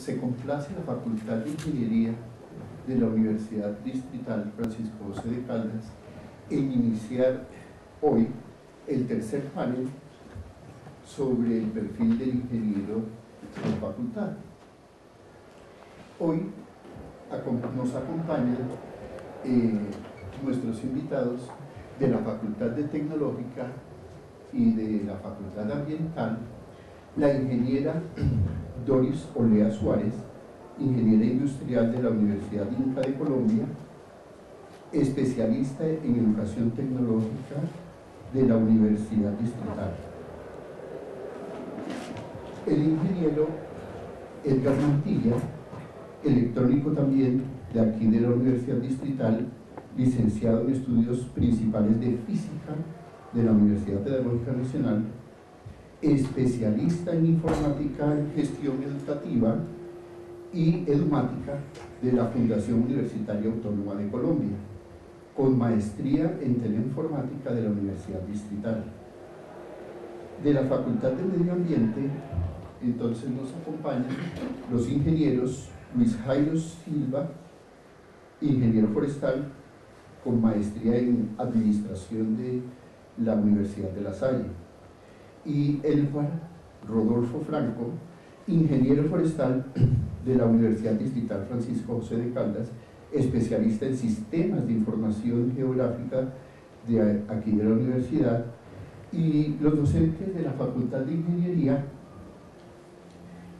se complace la Facultad de Ingeniería de la Universidad Distrital Francisco José de Caldas en iniciar hoy el tercer panel sobre el perfil del ingeniero de la facultad. Hoy nos acompañan nuestros invitados de la Facultad de Tecnológica y de la Facultad Ambiental, la ingeniera Doris Olea Suárez, ingeniera industrial de la Universidad Inca de Colombia, especialista en educación tecnológica de la Universidad Distrital. El ingeniero Edgar Mantilla, electrónico también de aquí de la Universidad Distrital, licenciado en estudios principales de física de la Universidad Pedagógica Nacional, especialista en informática en gestión educativa y edumática de la Fundación Universitaria Autónoma de Colombia, con maestría en teleinformática de la Universidad Distrital. De la Facultad de Medio Ambiente, entonces nos acompañan los ingenieros Luis Jairo Silva, ingeniero forestal con maestría en administración de la Universidad de La Salle, y Elvar Rodolfo Franco, ingeniero forestal de la Universidad Distrital Francisco José de Caldas, especialista en sistemas de información geográfica de aquí de la universidad, y los docentes de la Facultad de Ingeniería,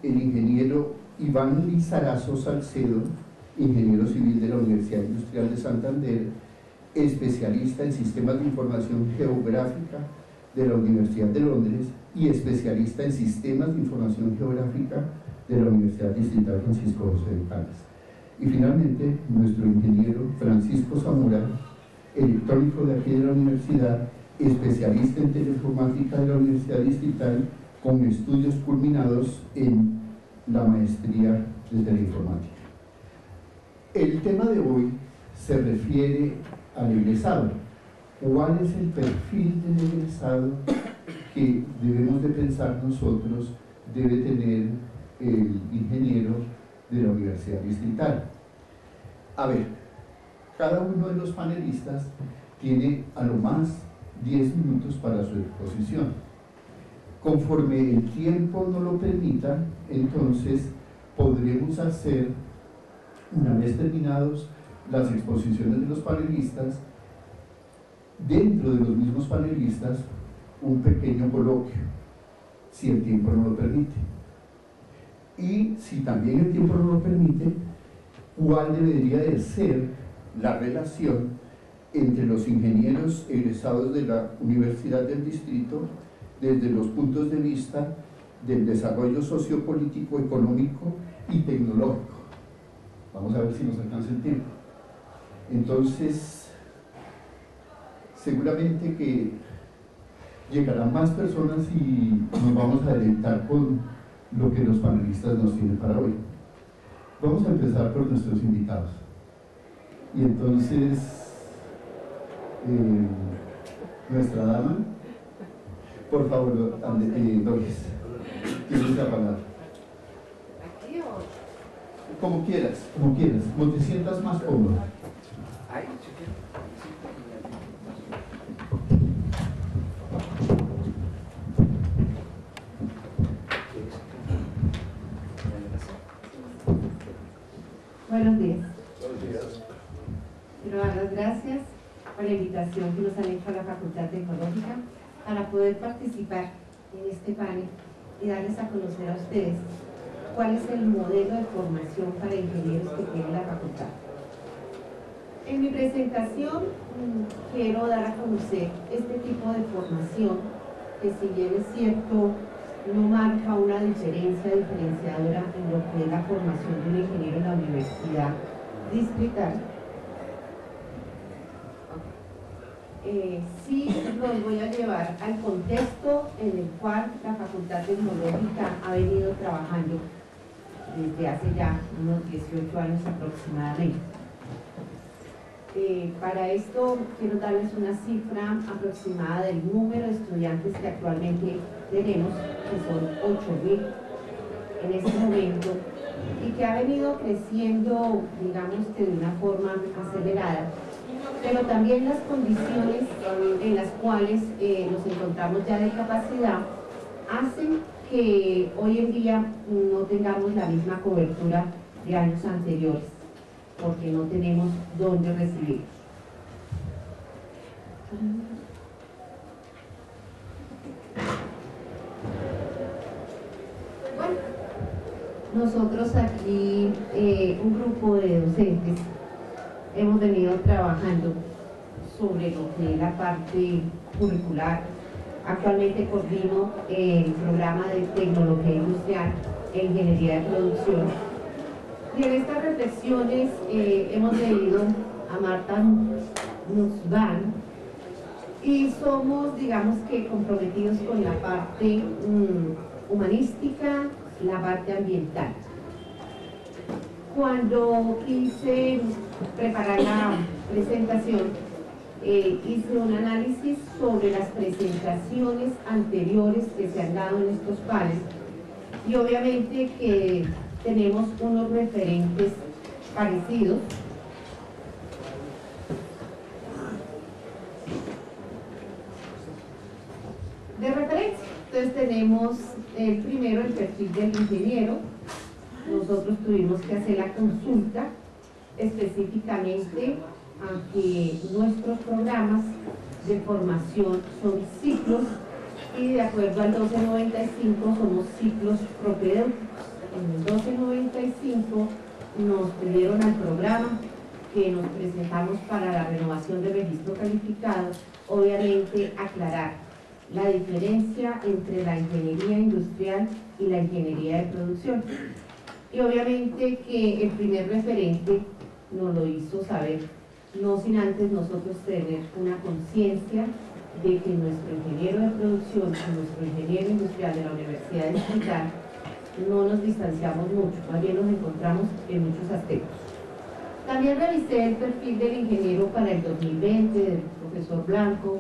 el ingeniero Iván Lizarazo Salcedo, ingeniero civil de la Universidad Industrial de Santander, especialista en sistemas de información geográfica de la Universidad de Londres y especialista en sistemas de información geográfica de la Universidad Distrital Francisco José de Caldas. Y finalmente, nuestro ingeniero Francisco Zamora, electrónico de aquí de la universidad, especialista en teleinformática de la Universidad Distrital, con estudios culminados en la maestría de teleinformática. El tema de hoy se refiere al egresado. ¿Cuál es el perfil del egresado que debemos de pensar nosotros debe tener el ingeniero de la Universidad Distrital? A ver, cada uno de los panelistas tiene a lo más 10 minutos para su exposición. Conforme el tiempo no lo permita, entonces podremos hacer, una vez terminados las exposiciones de los panelistas, dentro de los mismos panelistas, un pequeño coloquio, si el tiempo no lo permite. Y si también el tiempo no lo permite, ¿cuál debería de ser la relación entre los ingenieros egresados de la Universidad del Distrito desde los puntos de vista del desarrollo sociopolítico, económico y tecnológico? Vamos a ver si nos alcanza el tiempo. Entonces, seguramente que llegarán más personas y nos vamos a adelantar con lo que los panelistas nos tienen para hoy. Vamos a empezar por nuestros invitados. Y entonces, nuestra dama, por favor, Doris, tienes la palabra. ¿Aquí o...? Como quieras, como te sientas más cómodo. Ahí, Buenos días. Buenos días. Quiero dar las gracias por la invitación que nos han hecho a la Facultad Tecnológica para poder participar en este panel y darles a conocer a ustedes cuál es el modelo de formación para ingenieros que tiene la facultad. En mi presentación quiero dar a conocer este tipo de formación que, si bien es cierto, no marca una diferenciadora en lo que es la formación de un ingeniero en la Universidad Distrital. Sí los voy a llevar al contexto en el cual la Facultad Tecnológica ha venido trabajando desde hace ya unos 18 años aproximadamente. Para esto quiero darles una cifra aproximada del número de estudiantes que actualmente tenemos, que son 8.000 en este momento, que ha venido creciendo, digamos que de una forma acelerada, pero también las condiciones en las cuales nos encontramos ya de capacidad hacen que hoy en día no tengamos la misma cobertura de años anteriores, porque no tenemos dónde recibir. Bueno, nosotros aquí, un grupo de docentes, hemos venido trabajando sobre lo que es la parte curricular. Actualmente coordino el programa de tecnología industrial e ingeniería de producción. Y en estas reflexiones hemos leído a Marta Nussbaum y somos, digamos que, comprometidos con la parte humanística, la parte ambiental. Cuando quise preparar la presentación, hice un análisis sobre las presentaciones anteriores que se han dado en estos pares y obviamente que tenemos unos referentes parecidos. De referencia, entonces tenemos el primero, el perfil del ingeniero. Nosotros tuvimos que hacer la consulta específicamente a que nuestros programas de formación son ciclos y de acuerdo al 1295 somos ciclos propedéuticos. En el 1295 nos pidieron al programa que nos presentamos para la renovación del registro calificado, obviamente aclarar la diferencia entre la ingeniería industrial y la ingeniería de producción. Y obviamente que el primer referente nos lo hizo saber, no sin antes nosotros tener una conciencia de que nuestro ingeniero de producción y nuestro ingeniero industrial de la Universidad Distrital no nos distanciamos mucho, más bien nos encontramos en muchos aspectos. También revisé el perfil del ingeniero para el 2020, del profesor Blanco,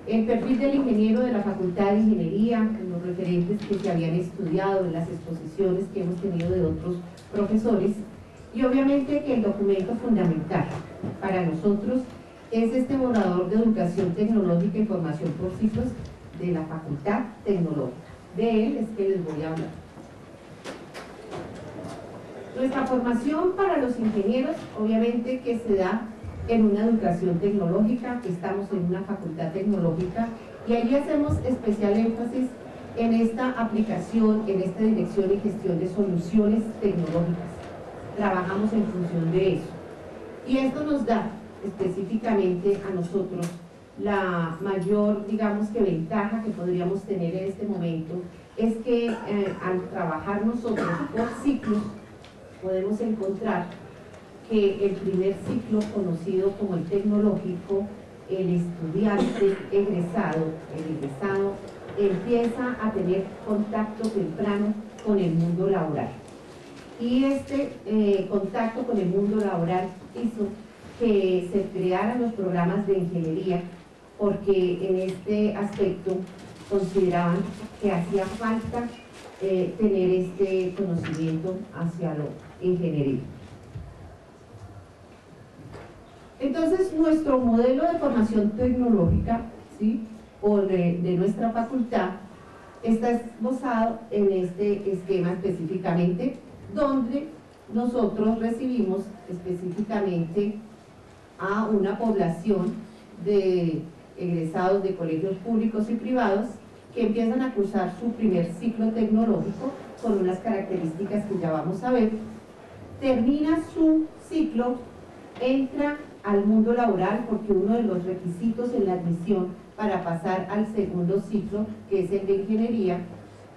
el perfil del ingeniero de la Facultad de Ingeniería, los referentes que se habían estudiado en las exposiciones que hemos tenido de otros profesores, y obviamente que el documento fundamental para nosotros es este borrador de educación tecnológica y formación por ciclos de la Facultad Tecnológica. De él es que les voy a hablar. Nuestra formación para los ingenieros, obviamente que se da en una educación tecnológica, que estamos en una facultad tecnológica, y allí hacemos especial énfasis en esta aplicación, en esta dirección y gestión de soluciones tecnológicas. Trabajamos en función de eso. Y esto nos da específicamente a nosotros la mayor, digamos que ventaja que podríamos tener en este momento, es que al trabajar nosotros por ciclos, podemos encontrar que el primer ciclo, conocido como el tecnológico, el estudiante egresado, empieza a tener contacto temprano con el mundo laboral. Y este contacto con el mundo laboral hizo que se crearan los programas de ingeniería, porque en este aspecto consideraban que hacía falta tener este conocimiento hacia lo ingeniería. Entonces, nuestro modelo de formación tecnológica, ¿sí?, o de nuestra facultad, está esbozado en este esquema específicamente, donde nosotros recibimos específicamente a una población de egresados de colegios públicos y privados que empiezan a cursar su primer ciclo tecnológico con unas características que ya vamos a ver. Termina su ciclo, entra al mundo laboral, porque uno de los requisitos en la admisión para pasar al segundo ciclo, que es el de ingeniería,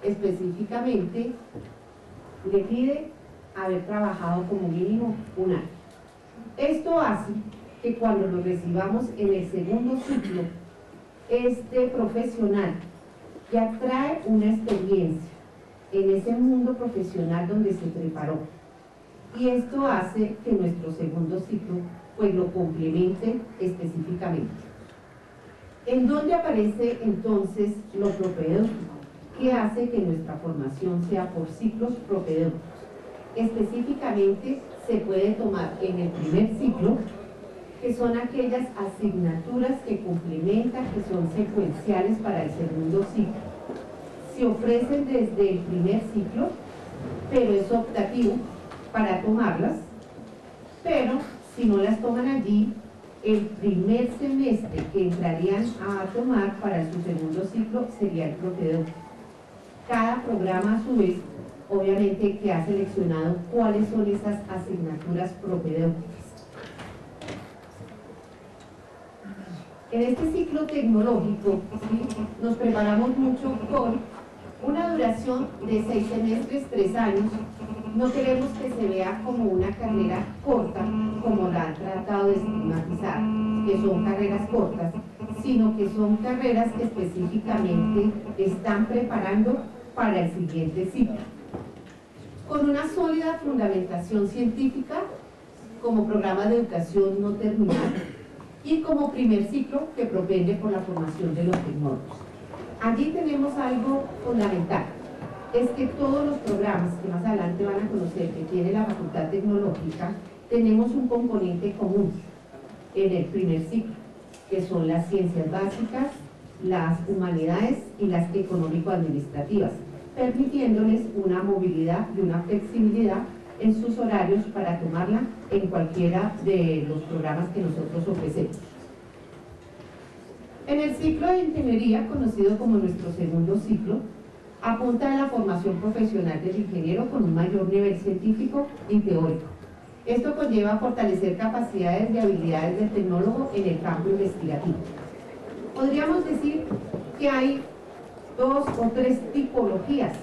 específicamente le pide haber trabajado como mínimo un año. Esto hace que cuando lo recibamos en el segundo ciclo, este profesional ya trae una experiencia en ese mundo profesional donde se preparó. Y esto hace que nuestro segundo ciclo pues lo complemente específicamente. ¿En dónde aparece entonces lo propedéutico? ¿Qué hace que nuestra formación sea por ciclos propedéuticos? Específicamente se puede tomar en el primer ciclo, que son aquellas asignaturas que complementan, que son secuenciales para el segundo ciclo. Se ofrecen desde el primer ciclo, pero es optativo para tomarlas, pero si no las toman allí, el primer semestre que entrarían a tomar para su segundo ciclo sería el propedéutico. Cada programa a su vez, obviamente, que ha seleccionado cuáles son esas asignaturas propedéuticas. En este ciclo tecnológico, ¿sí?, nos preparamos mucho con una duración de 6 semestres, 3 años. No queremos que se vea como una carrera corta, como la han tratado de estigmatizar, que son carreras cortas, sino que son carreras que específicamente están preparando para el siguiente ciclo. Con una sólida fundamentación científica, como programa de educación no terminal, y como primer ciclo que propende por la formación de los tecnólogos. Allí tenemos algo fundamental, es que todos los programas que más adelante van a conocer que tiene la Facultad Tecnológica, tenemos un componente común en el primer ciclo, que son las ciencias básicas, las humanidades y las económico-administrativas, permitiéndoles una movilidad y una flexibilidad en sus horarios para tomarla en cualquiera de los programas que nosotros ofrecemos. En el ciclo de ingeniería, conocido como nuestro segundo ciclo, apunta a la formación profesional del ingeniero con un mayor nivel científico y teórico. Esto conlleva fortalecer capacidades y habilidades del tecnólogo en el campo investigativo. Podríamos decir que hay 2 o 3 tipologías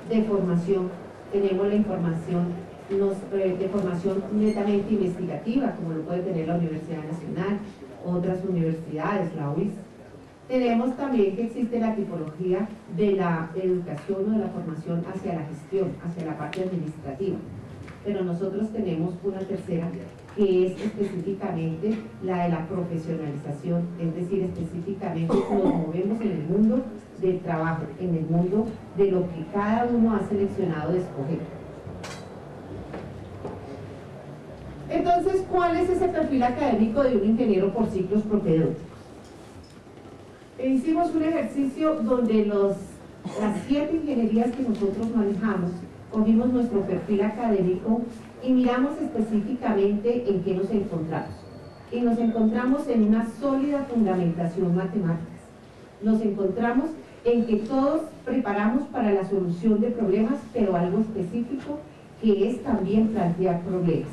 de formación. Tenemos la información de formación netamente investigativa, como lo puede tener la Universidad Nacional, otras universidades, la UIS. Tenemos también que existe la tipología de la educación o de la formación hacia la gestión, hacia la parte administrativa. Pero nosotros tenemos una tercera, que es específicamente la de la profesionalización, es decir, específicamente nos movemos en el mundo del trabajo, en el mundo de lo que cada uno ha seleccionado de escoger. Entonces, ¿cuál es ese perfil académico de un ingeniero por ciclos propedéuticos? Hicimos un ejercicio donde las 7 ingenierías que nosotros manejamos, cogimos nuestro perfil académico y miramos específicamente en qué nos encontramos. Y nos encontramos en una sólida fundamentación matemática. Nos encontramos en que todos preparamos para la solución de problemas, pero algo específico, que es también plantear problemas.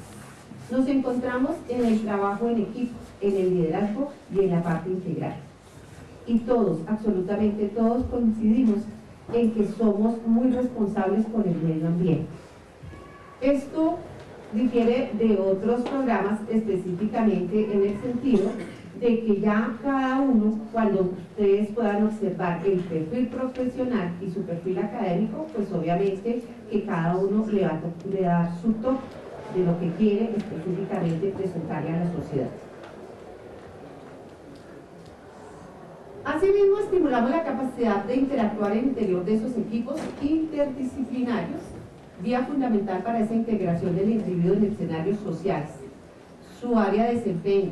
Nos encontramos en el trabajo en equipo, en el liderazgo y en la parte integral. Y todos, absolutamente todos, coincidimos en que somos muy responsables con el medio ambiente. Esto difiere de otros programas, específicamente en el sentido de que ya cada uno, cuando ustedes puedan observar el perfil profesional y su perfil académico, pues obviamente que cada uno le va a dar su toque de lo que quiere específicamente presentarle a la sociedad. Asimismo, estimulamos la capacidad de interactuar en el interior de esos equipos interdisciplinarios, vía fundamental para esa integración del individuo en escenarios sociales. Su área de desempeño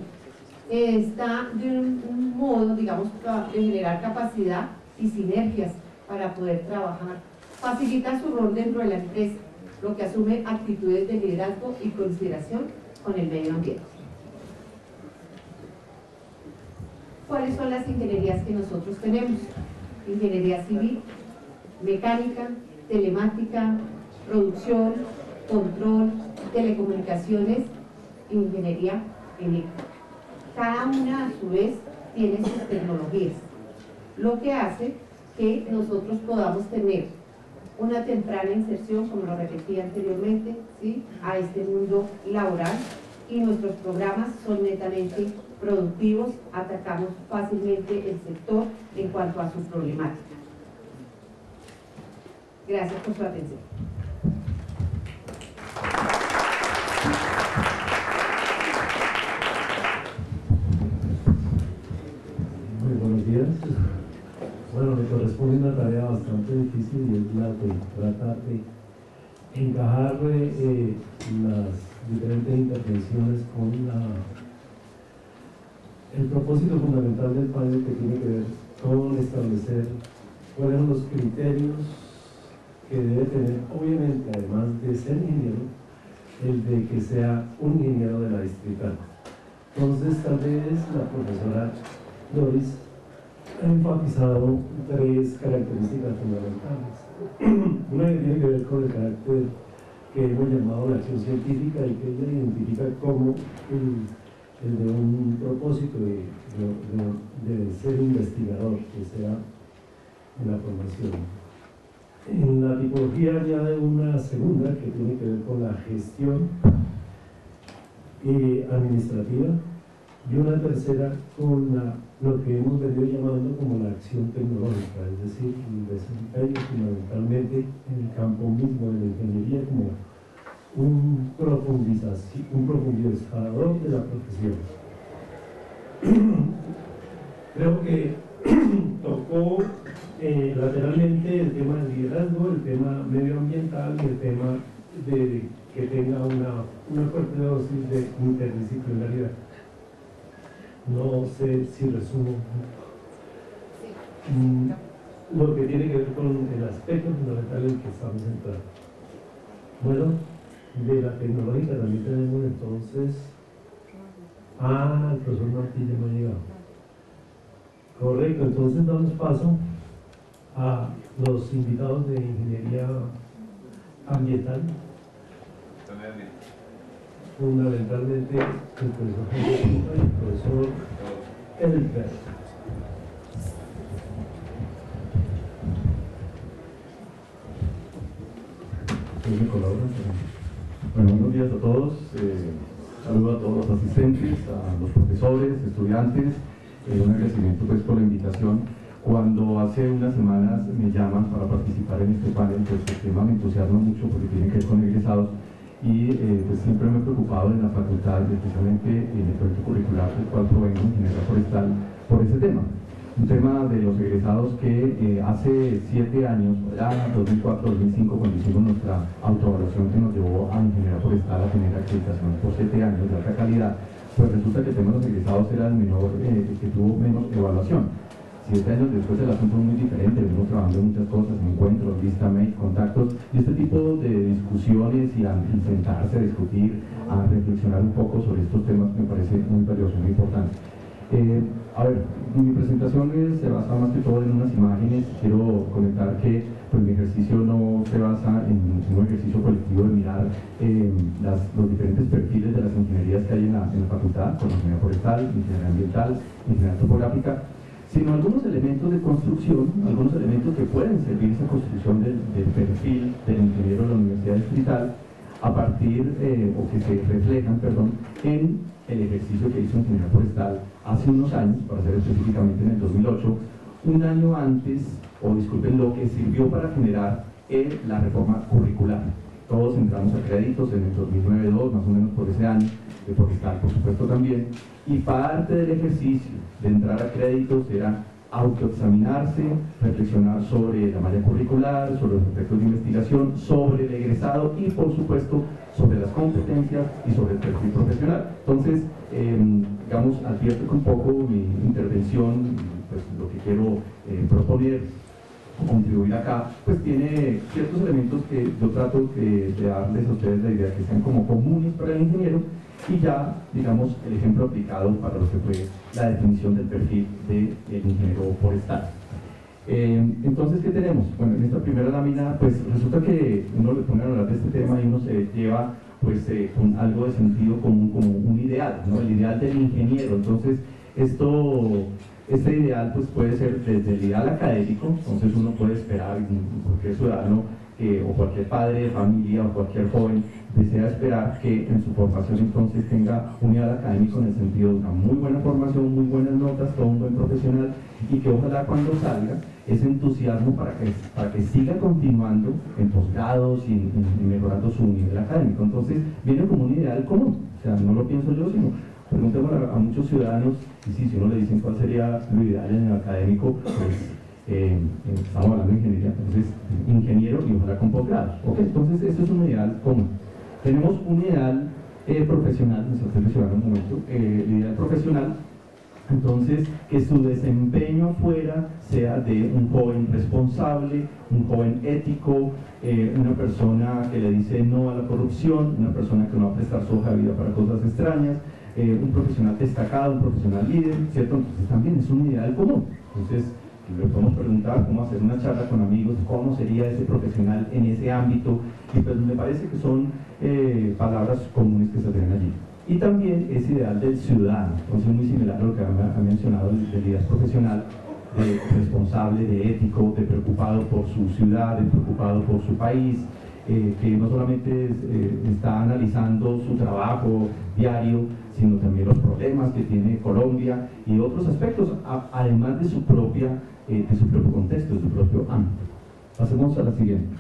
está de un modo, digamos, de generar capacidad y sinergias para poder trabajar. Facilita su rol dentro de la empresa, lo que asume actitudes de liderazgo y consideración con el medio ambiente. ¿Cuáles son las ingenierías que nosotros tenemos? Ingeniería civil, mecánica, telemática, producción, control, telecomunicaciones, ingeniería eléctrica. Cada una a su vez tiene sus tecnologías, lo que hace que nosotros podamos tener una temprana inserción, como lo repetí anteriormente, ¿sí?, a este mundo laboral, y nuestros programas son netamente productivos, atacamos fácilmente el sector en cuanto a su problemática. Gracias por su atención. Muy buenos días. Bueno, me corresponde una tarea bastante difícil y es la de tratar de encajar las diferentes intervenciones con el propósito fundamental del panel, que tiene que ver con establecer cuáles son los criterios que debe tener, obviamente, además de ser ingeniero, el de que sea un ingeniero de la distrital. Entonces, tal vez la profesora Doris ha enfatizado tres características fundamentales. Una que tiene que ver con el carácter que hemos llamado la acción científica y que ella identifica como el de un propósito de ser investigador, que sea en la formación. En la tipología añade una segunda que tiene que ver con la gestión administrativa, y una tercera con lo que hemos venido llamando como la acción tecnológica, es decir, el desempeño fundamentalmente en el campo mismo de la ingeniería como un profundizador de la profesión. Creo que tocó lateralmente el tema del liderazgo, el tema medioambiental y el tema de que tenga una fuerte dosis de interdisciplinaridad. No sé si resumo lo que tiene que ver con el aspecto fundamental en el que estamos entrando. Bueno, de la tecnológica también tenemos entonces... el profesor Martí ya no ha llegado. Correcto, entonces damos paso a los invitados de ingeniería ambiental. Fundamentalmente el profesor Jaime y el profesor Elber. ¿Me colaboran? Bueno, buenos días a todos. Saludo a todos los asistentes, a los profesores, estudiantes. Un agradecimiento pues por la invitación. Cuando hace unas semanas me llaman para participar en este panel, pues el tema me entusiasma mucho porque tiene que ver con egresados. Y pues siempre me he preocupado en la facultad, especialmente en el proyecto curricular del cual provengo, Ingeniería Forestal, por ese tema. Un tema de los egresados que hace 7 años, ya 2004-2005, cuando hicimos nuestra autoevaluación que nos llevó a Ingeniería Forestal a tener acreditación por 7 años de alta calidad, pues resulta que el tema de los egresados era el menor, que tuvo menos evaluación. 7 años después el asunto es muy diferente, venimos trabajando en muchas cosas, encuentros, lista mail, contactos, y este tipo de discusiones y a sentarse a discutir, a reflexionar un poco sobre estos temas me parece muy valioso, muy importante. A ver, mi presentación se basa más que todo en unas imágenes. Quiero comentar que pues, mi ejercicio no se basa en un ejercicio colectivo de mirar los diferentes perfiles de las ingenierías que hay en la facultad, como ingeniería forestal, ingeniería ambiental, ingeniería topográfica, sino algunos elementos de construcción, algunos elementos que pueden servir esa construcción del perfil del ingeniero de la Universidad Distrital a partir, o que se reflejan, perdón, en el ejercicio que hizo Ingeniería Forestal hace unos años, para ser específicamente en el 2008, un año antes, o disculpen, lo que sirvió para generar la reforma curricular. Todos entramos a créditos en el 2009-2002, más o menos por ese año, de Forestal por supuesto también, y parte del ejercicio de entrar a créditos era autoexaminarse, reflexionar sobre la malla curricular, sobre los aspectos de investigación, sobre el egresado y por supuesto sobre las competencias y sobre el perfil profesional. Entonces, digamos, advierto que un poco mi intervención, pues lo que quiero proponer, contribuir acá, pues tiene ciertos elementos que yo trato de darles a ustedes la idea que sean como comunes para el ingeniero, y ya, digamos, el ejemplo aplicado para lo que fue la definición del perfil del ingeniero forestal. Entonces, ¿qué tenemos? Bueno, en esta primera lámina, pues resulta que uno le pone a hablar de este tema y uno se lleva pues con algo de sentido común, como un ideal, ¿no? El ideal del ingeniero. Entonces, este ideal pues puede ser desde el ideal académico. Entonces uno puede esperar, cualquier ciudadano o cualquier padre de familia o cualquier joven desea esperar que en su formación entonces tenga un ideal académico en el sentido de una muy buena formación, muy buenas notas, todo un buen profesional, y que ojalá cuando salga ese entusiasmo para que siga continuando en posgrados y mejorando su nivel académico. Entonces viene como un ideal común, o sea, no lo pienso yo, sino preguntemos a muchos ciudadanos, y sí, si uno le dicen cuál sería lo ideal en el académico, pues estamos hablando de ingeniería, entonces ingeniero y ojalá con posgrado. ¿Ok? Entonces eso es un ideal común. Tenemos un ideal profesional, me mencionar un momento, el ideal profesional, entonces que su desempeño afuera sea de un joven responsable, un joven ético, una persona que le dice no a la corrupción, una persona que no va a prestar su hoja de vida para cosas extrañas, un profesional destacado, un profesional líder, ¿cierto? Entonces también es un ideal común. Entonces le podemos preguntar cómo hacer una charla con amigos, cómo sería ese profesional en ese ámbito, y pues me parece que son palabras comunes que se ven allí. Y también ese ideal del ciudadano, entonces muy similar a lo que ha mencionado del ideal profesional, de responsable, de ético, de preocupado por su ciudad, de preocupado por su país, que no solamente está analizando su trabajo diario, sino también los problemas que tiene Colombia y otros aspectos, además de su propio contexto, de su propio ámbito. Pasemos a la siguiente.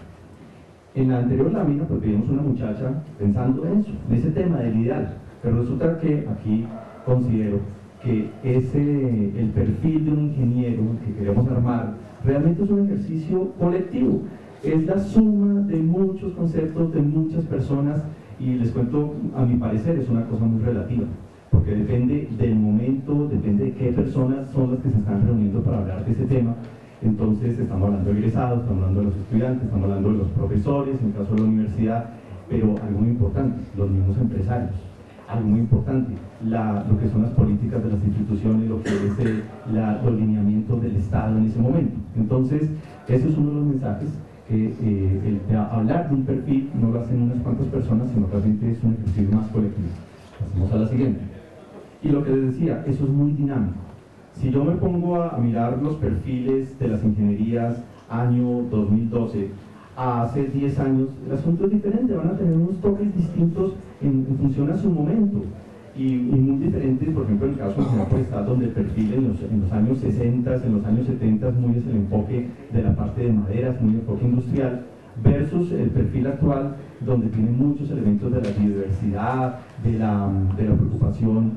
En la anterior lámina, pues vimos una muchacha pensando en eso, en ese tema del ideal, pero resulta que aquí considero que el perfil de un ingeniero que queremos armar realmente es un ejercicio colectivo, es la suma de muchos conceptos, de muchas personas, y les cuento, a mi parecer es una cosa muy relativa, porque depende del momento, depende de qué personas son las que se están reuniendo para hablar de ese tema. Entonces estamos hablando de egresados, estamos hablando de los estudiantes, estamos hablando de los profesores, en el caso de la universidad, pero algo muy importante, los mismos empresarios, algo muy importante, lo que son las políticas de las instituciones, lo que es los lineamientos del Estado en ese momento. Entonces, ese es uno de los mensajes, que hablar de un perfil no lo hacen unas cuantas personas, sino realmente es un ejercicio más colectivo. Pasemos a la siguiente. Y lo que les decía, eso es muy dinámico. Si yo me pongo a mirar los perfiles de las ingenierías año 2012 a hace 10 años, el asunto es diferente, van a tener unos toques distintos en función a su momento, y muy diferentes. Por ejemplo, en el caso de ingeniería forestal, donde el perfil en los años 60, en los años 70 muy es el enfoque de la parte de maderas, muy enfoque industrial, versus el perfil actual, donde tiene muchos elementos de la biodiversidad, de la preocupación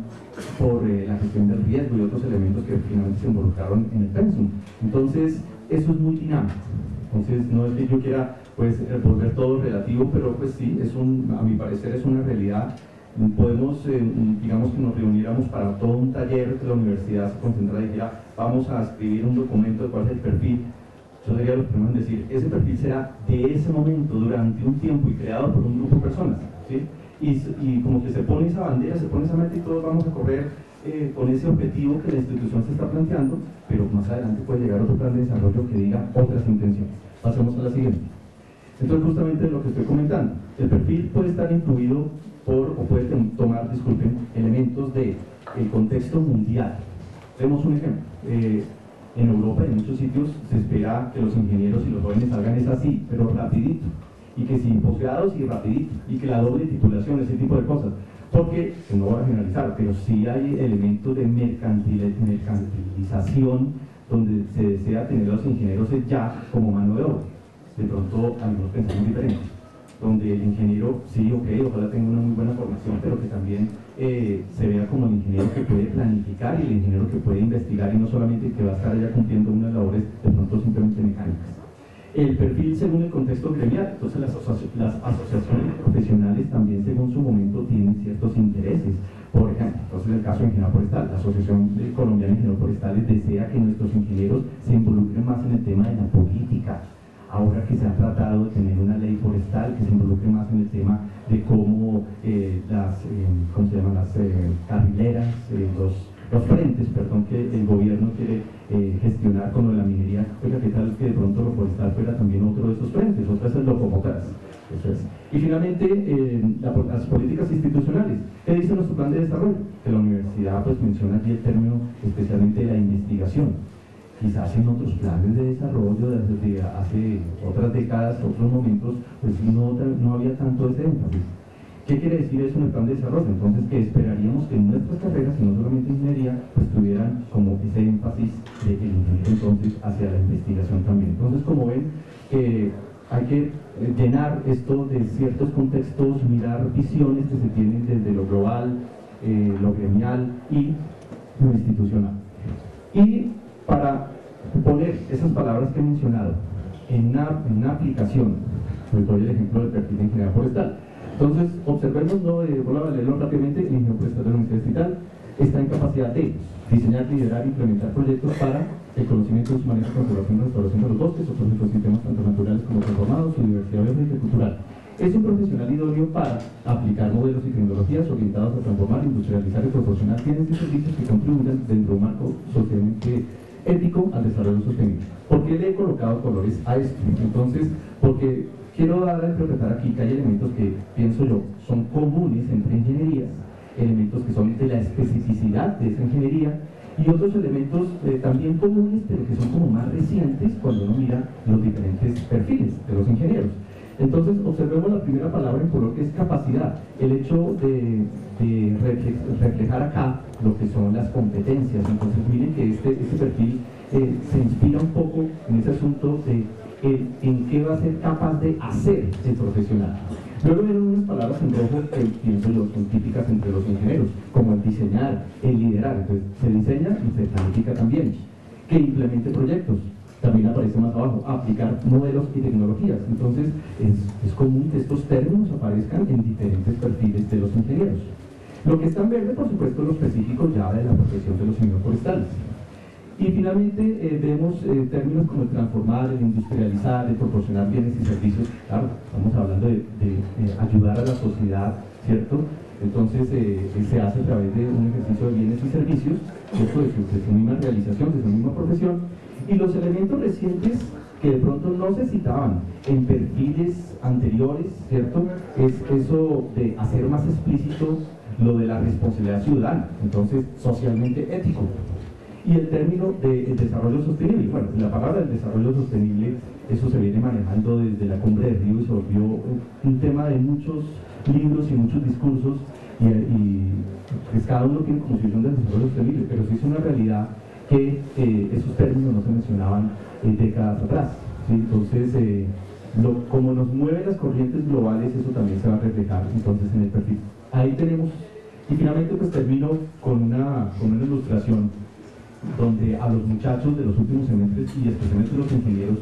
por la gestión del riesgo y otros elementos que finalmente se involucraron en el pensum. Entonces, eso es muy dinámico. Entonces, no es que yo quiera pues volver todo relativo, pero pues sí, a mi parecer es una realidad. Podemos, digamos que nos reuniéramos para todo un taller que la universidad se concentrara y dijera, vamos a escribir un documento de cuál es el perfil. Yo sería lo primero en decir, ese perfil será de ese momento, durante un tiempo y creado por un grupo de personas, ¿sí? Y como que se pone esa bandera, se pone esa meta y todos vamos a correr con ese objetivo que la institución se está planteando, pero más adelante puede llegar otro plan de desarrollo que diga otras intenciones. Pasemos a la siguiente. Entonces, justamente lo que estoy comentando, el perfil puede estar influido o puede tomar, disculpen, elementos del contexto mundial. Tenemos un ejemplo. En Europa, en muchos sitios, se espera que los ingenieros y los jóvenes salgan es así, pero rapidito, y que sin posgrados y rapidito, y que la doble titulación, ese tipo de cosas. Porque, no voy a generalizar, pero sí hay elementos de mercantilización donde se desea tener a los ingenieros ya como mano de obra. De pronto, algunos pensamos diferentes, donde el ingeniero, sí, ok, ojalá tenga una muy buena formación, pero que también se vea como el ingeniero que puede planificar y el ingeniero que puede investigar, y no solamente que va a estar allá cumpliendo unas labores de pronto simplemente mecánicas. El perfil según el contexto gremial, entonces las asociaciones profesionales también según su momento tienen ciertos intereses. Por ejemplo, entonces en el caso de ingeniería forestal, la Asociación Colombiana de Ingenieros Forestales desea que nuestros ingenieros se involucren más en el tema de la política. Ahora que se ha tratado de tener una ley forestal que se involucre más en el tema de cómo las carrileras, los frentes, perdón, que el gobierno quiere gestionar con lo de la minería. Oiga, ¿qué tal que de pronto lo forestal fuera también otro de esos frentes? Otra es el locomotoras. Eso es. Y finalmente, las políticas institucionales. ¿Qué dice nuestro plan de desarrollo? Que la universidad pues menciona aquí el término especialmente de la investigación. Quizás en otros planes de desarrollo desde hace otras décadas, otros momentos, pues no había tanto ese énfasis. ¿Qué quiere decir eso en el plan de desarrollo? Entonces, que esperaríamos que en nuestras carreras, y no solamente ingeniería, pues tuvieran como ese énfasis de el ingeniero entonces hacia la investigación también. Entonces, como ven, hay que llenar esto de ciertos contextos, mirar visiones que se tienen desde lo global, lo gremial y lo institucional. Y para poner esas palabras que he mencionado en una aplicación, pues doy el ejemplo del perfil de ingeniería forestal. Entonces, observemos, vuelvo a leerlo rápidamente, el ingeniero forestal de la Universidad Distrital está en capacidad de diseñar, liderar e implementar proyectos para el conocimiento de su manejo, conservación y restauración de los bosques, otros ecosistemas tanto naturales como transformados, su diversidad biológica y cultural. Es un profesional idóneo para aplicar modelos y tecnologías orientados a transformar, industrializar y proporcionar bienes y servicios que contribuyan dentro de un marco socialmente ético al desarrollo sostenible. ¿Por qué le he colocado colores a esto? Entonces, porque quiero dar a interpretar aquí que hay elementos que, pienso yo, son comunes entre ingenierías, elementos que son de la especificidad de esa ingeniería, y otros elementos también comunes, pero que son como más recientes cuando uno mira los diferentes perfiles de los ingenieros. Entonces, observemos la primera palabra en color, que es capacidad. El hecho de reflejar acá lo que son las competencias. Entonces, miren que este perfil se inspira un poco en ese asunto de en qué va a ser capaz de hacer el profesional. Luego vienen unas palabras en rojo que pienso yo son típicas entre los ingenieros, como el diseñar, el liderar. Entonces, se diseña y se planifica también. Que implemente proyectos. También aparece más abajo, aplicar modelos y tecnologías. Entonces, es común que estos términos aparezcan en diferentes perfiles de los ingenieros. Lo que está en verde, por supuesto, es lo específico ya de la profesión de los ingenieros forestales. Y finalmente vemos términos como el transformar, el industrializar, el proporcionar bienes y servicios. Claro, estamos hablando de ayudar a la sociedad, ¿cierto? Entonces se hace a través de un ejercicio de bienes y servicios, ¿cierto? De su misma realización, de su misma profesión. Y los elementos recientes que de pronto no se citaban en perfiles anteriores, ¿cierto? Es eso de hacer más explícito lo de la responsabilidad ciudadana, entonces socialmente ético. Y el término del desarrollo sostenible. Bueno, la palabra del desarrollo sostenible, eso se viene manejando desde la Cumbre de Río y se volvió un tema de muchos libros y muchos discursos, y pues cada uno tiene como su visión del desarrollo sostenible, pero sí es una realidad que esos términos no se mencionaban décadas atrás, ¿sí? Entonces, como nos mueven las corrientes globales, eso también se va a reflejar entonces en el perfil. Ahí tenemos, y finalmente pues termino con una ilustración donde a los muchachos de los últimos semestres y especialmente los ingenieros,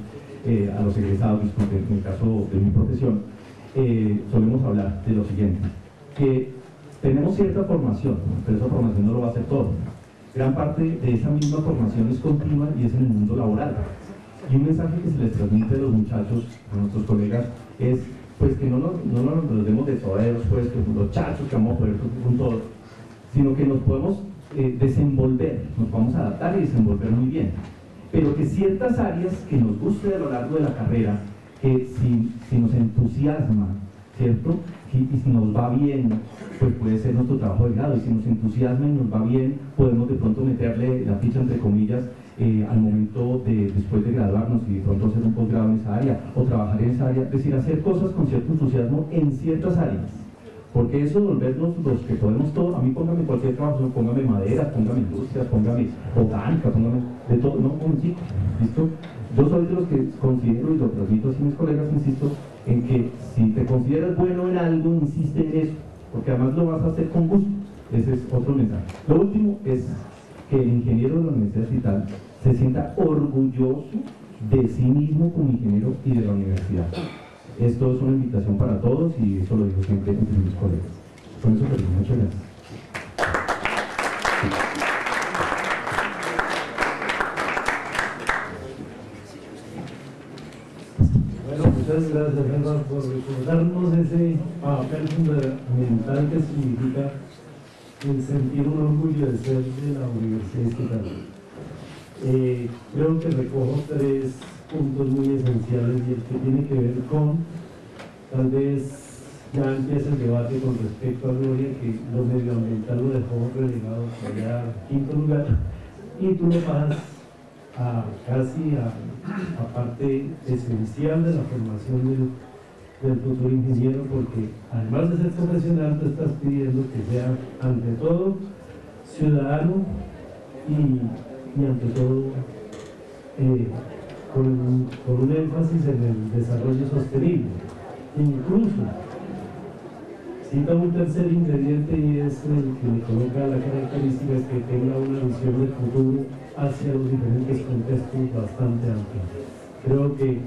a los egresados, en el caso de mi profesión, solemos hablar de lo siguiente, que tenemos cierta formación, pero esa formación no lo va a hacer todo. Gran parte de esa misma formación es continua y es en el mundo laboral. Y un mensaje que se les transmite a los muchachos, a nuestros colegas, es pues que no nos demos de toreros, pues, que los chachos que vamos a poder con todo, sino que nos podemos desenvolver, nos vamos a adaptar y desenvolver muy bien. Pero que ciertas áreas que nos guste a lo largo de la carrera, que si nos entusiasma, ¿cierto? Y si nos va bien, pues puede ser nuestro trabajo de grado, y si nos entusiasma y nos va bien, podemos de pronto meterle la ficha entre comillas al momento de después de graduarnos y de pronto hacer un posgrado en esa área o trabajar en esa área, es decir, hacer cosas con cierto entusiasmo en ciertas áreas, porque eso de volvernos los que podemos todo. A mí póngame cualquier trabajo, póngame madera, póngame industrias, póngame botánica, póngame de todo, no, un chico, ¿listo? Yo soy de los que considero, y lo transmito así a mis colegas, insisto, en que si te consideras bueno en algo, insiste en eso, porque además lo vas a hacer con gusto. Ese es otro mensaje. Lo último es que el ingeniero de la Universidad Distrital se sienta orgulloso de sí mismo como ingeniero y de la universidad. Esto es una invitación para todos y eso lo digo siempre entre mis colegas. Con eso termino. Muchas gracias. Muchas gracias, Germán, por recordarnos ese papel fundamental que significa el sentir un orgullo de ser de la Universidad Distrital. Creo que recojo 3 puntos muy esenciales, y el que tiene que ver con, tal vez ya empieza el debate con respecto a Gloria, que lo medioambiental lo dejó relegado allá a 5º lugar, y tú lo pasas casi a parte esencial de la formación del futuro ingeniero, porque además de ser profesional, tú estás pidiendo que sea ante todo ciudadano y ante todo con un énfasis en el desarrollo sostenible. Incluso Cita un tercer ingrediente y es el que le coloca la característica es que tenga una visión del futuro hacia los diferentes contextos bastante amplia. Creo que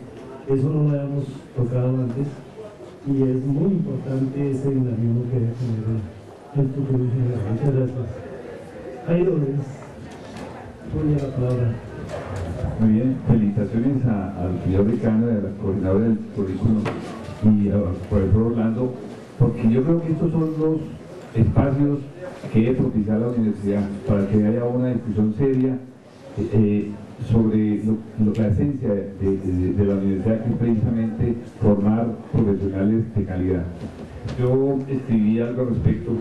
eso no lo habíamos tocado antes y es muy importante ese dinamismo que debe tener el futuro en general. Muchas gracias. Jairo, voy a la palabra. Muy bien, felicitaciones al señor Ricano, a la coordinadora del currículum y al profesor Orlando, porque yo creo que estos son los espacios que debe propiciar la universidad para que haya una discusión seria sobre la esencia de la universidad, que es precisamente formar profesionales de calidad. Yo escribí algo al respecto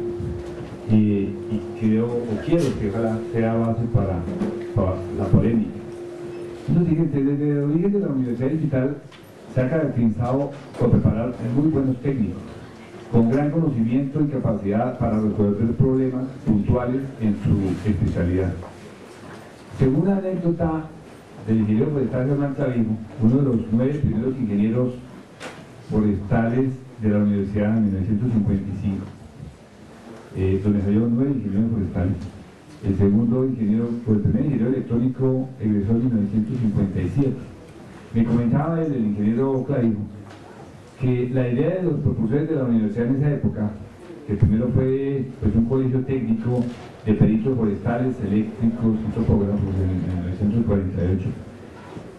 y creo o quiero que ojalá sea base para la polémica. Es lo siguiente: desde el origen de la Universidad Digital se ha caracterizado por preparar muy buenos técnicos, con gran conocimiento y capacidad para resolver problemas puntuales en su especialidad. Según una anécdota del ingeniero forestal Germán Clavijo, uno de los 9 primeros ingenieros forestales de la universidad en 1955, donde salió 9 ingenieros forestales. El segundo ingeniero, o el primer ingeniero electrónico, egresó en 1957. Me comentaba el ingeniero Clavijo que la idea de los propulsores de la universidad en esa época, que primero fue pues, un colegio técnico de peritos forestales, eléctricos y topógrafos en 1948,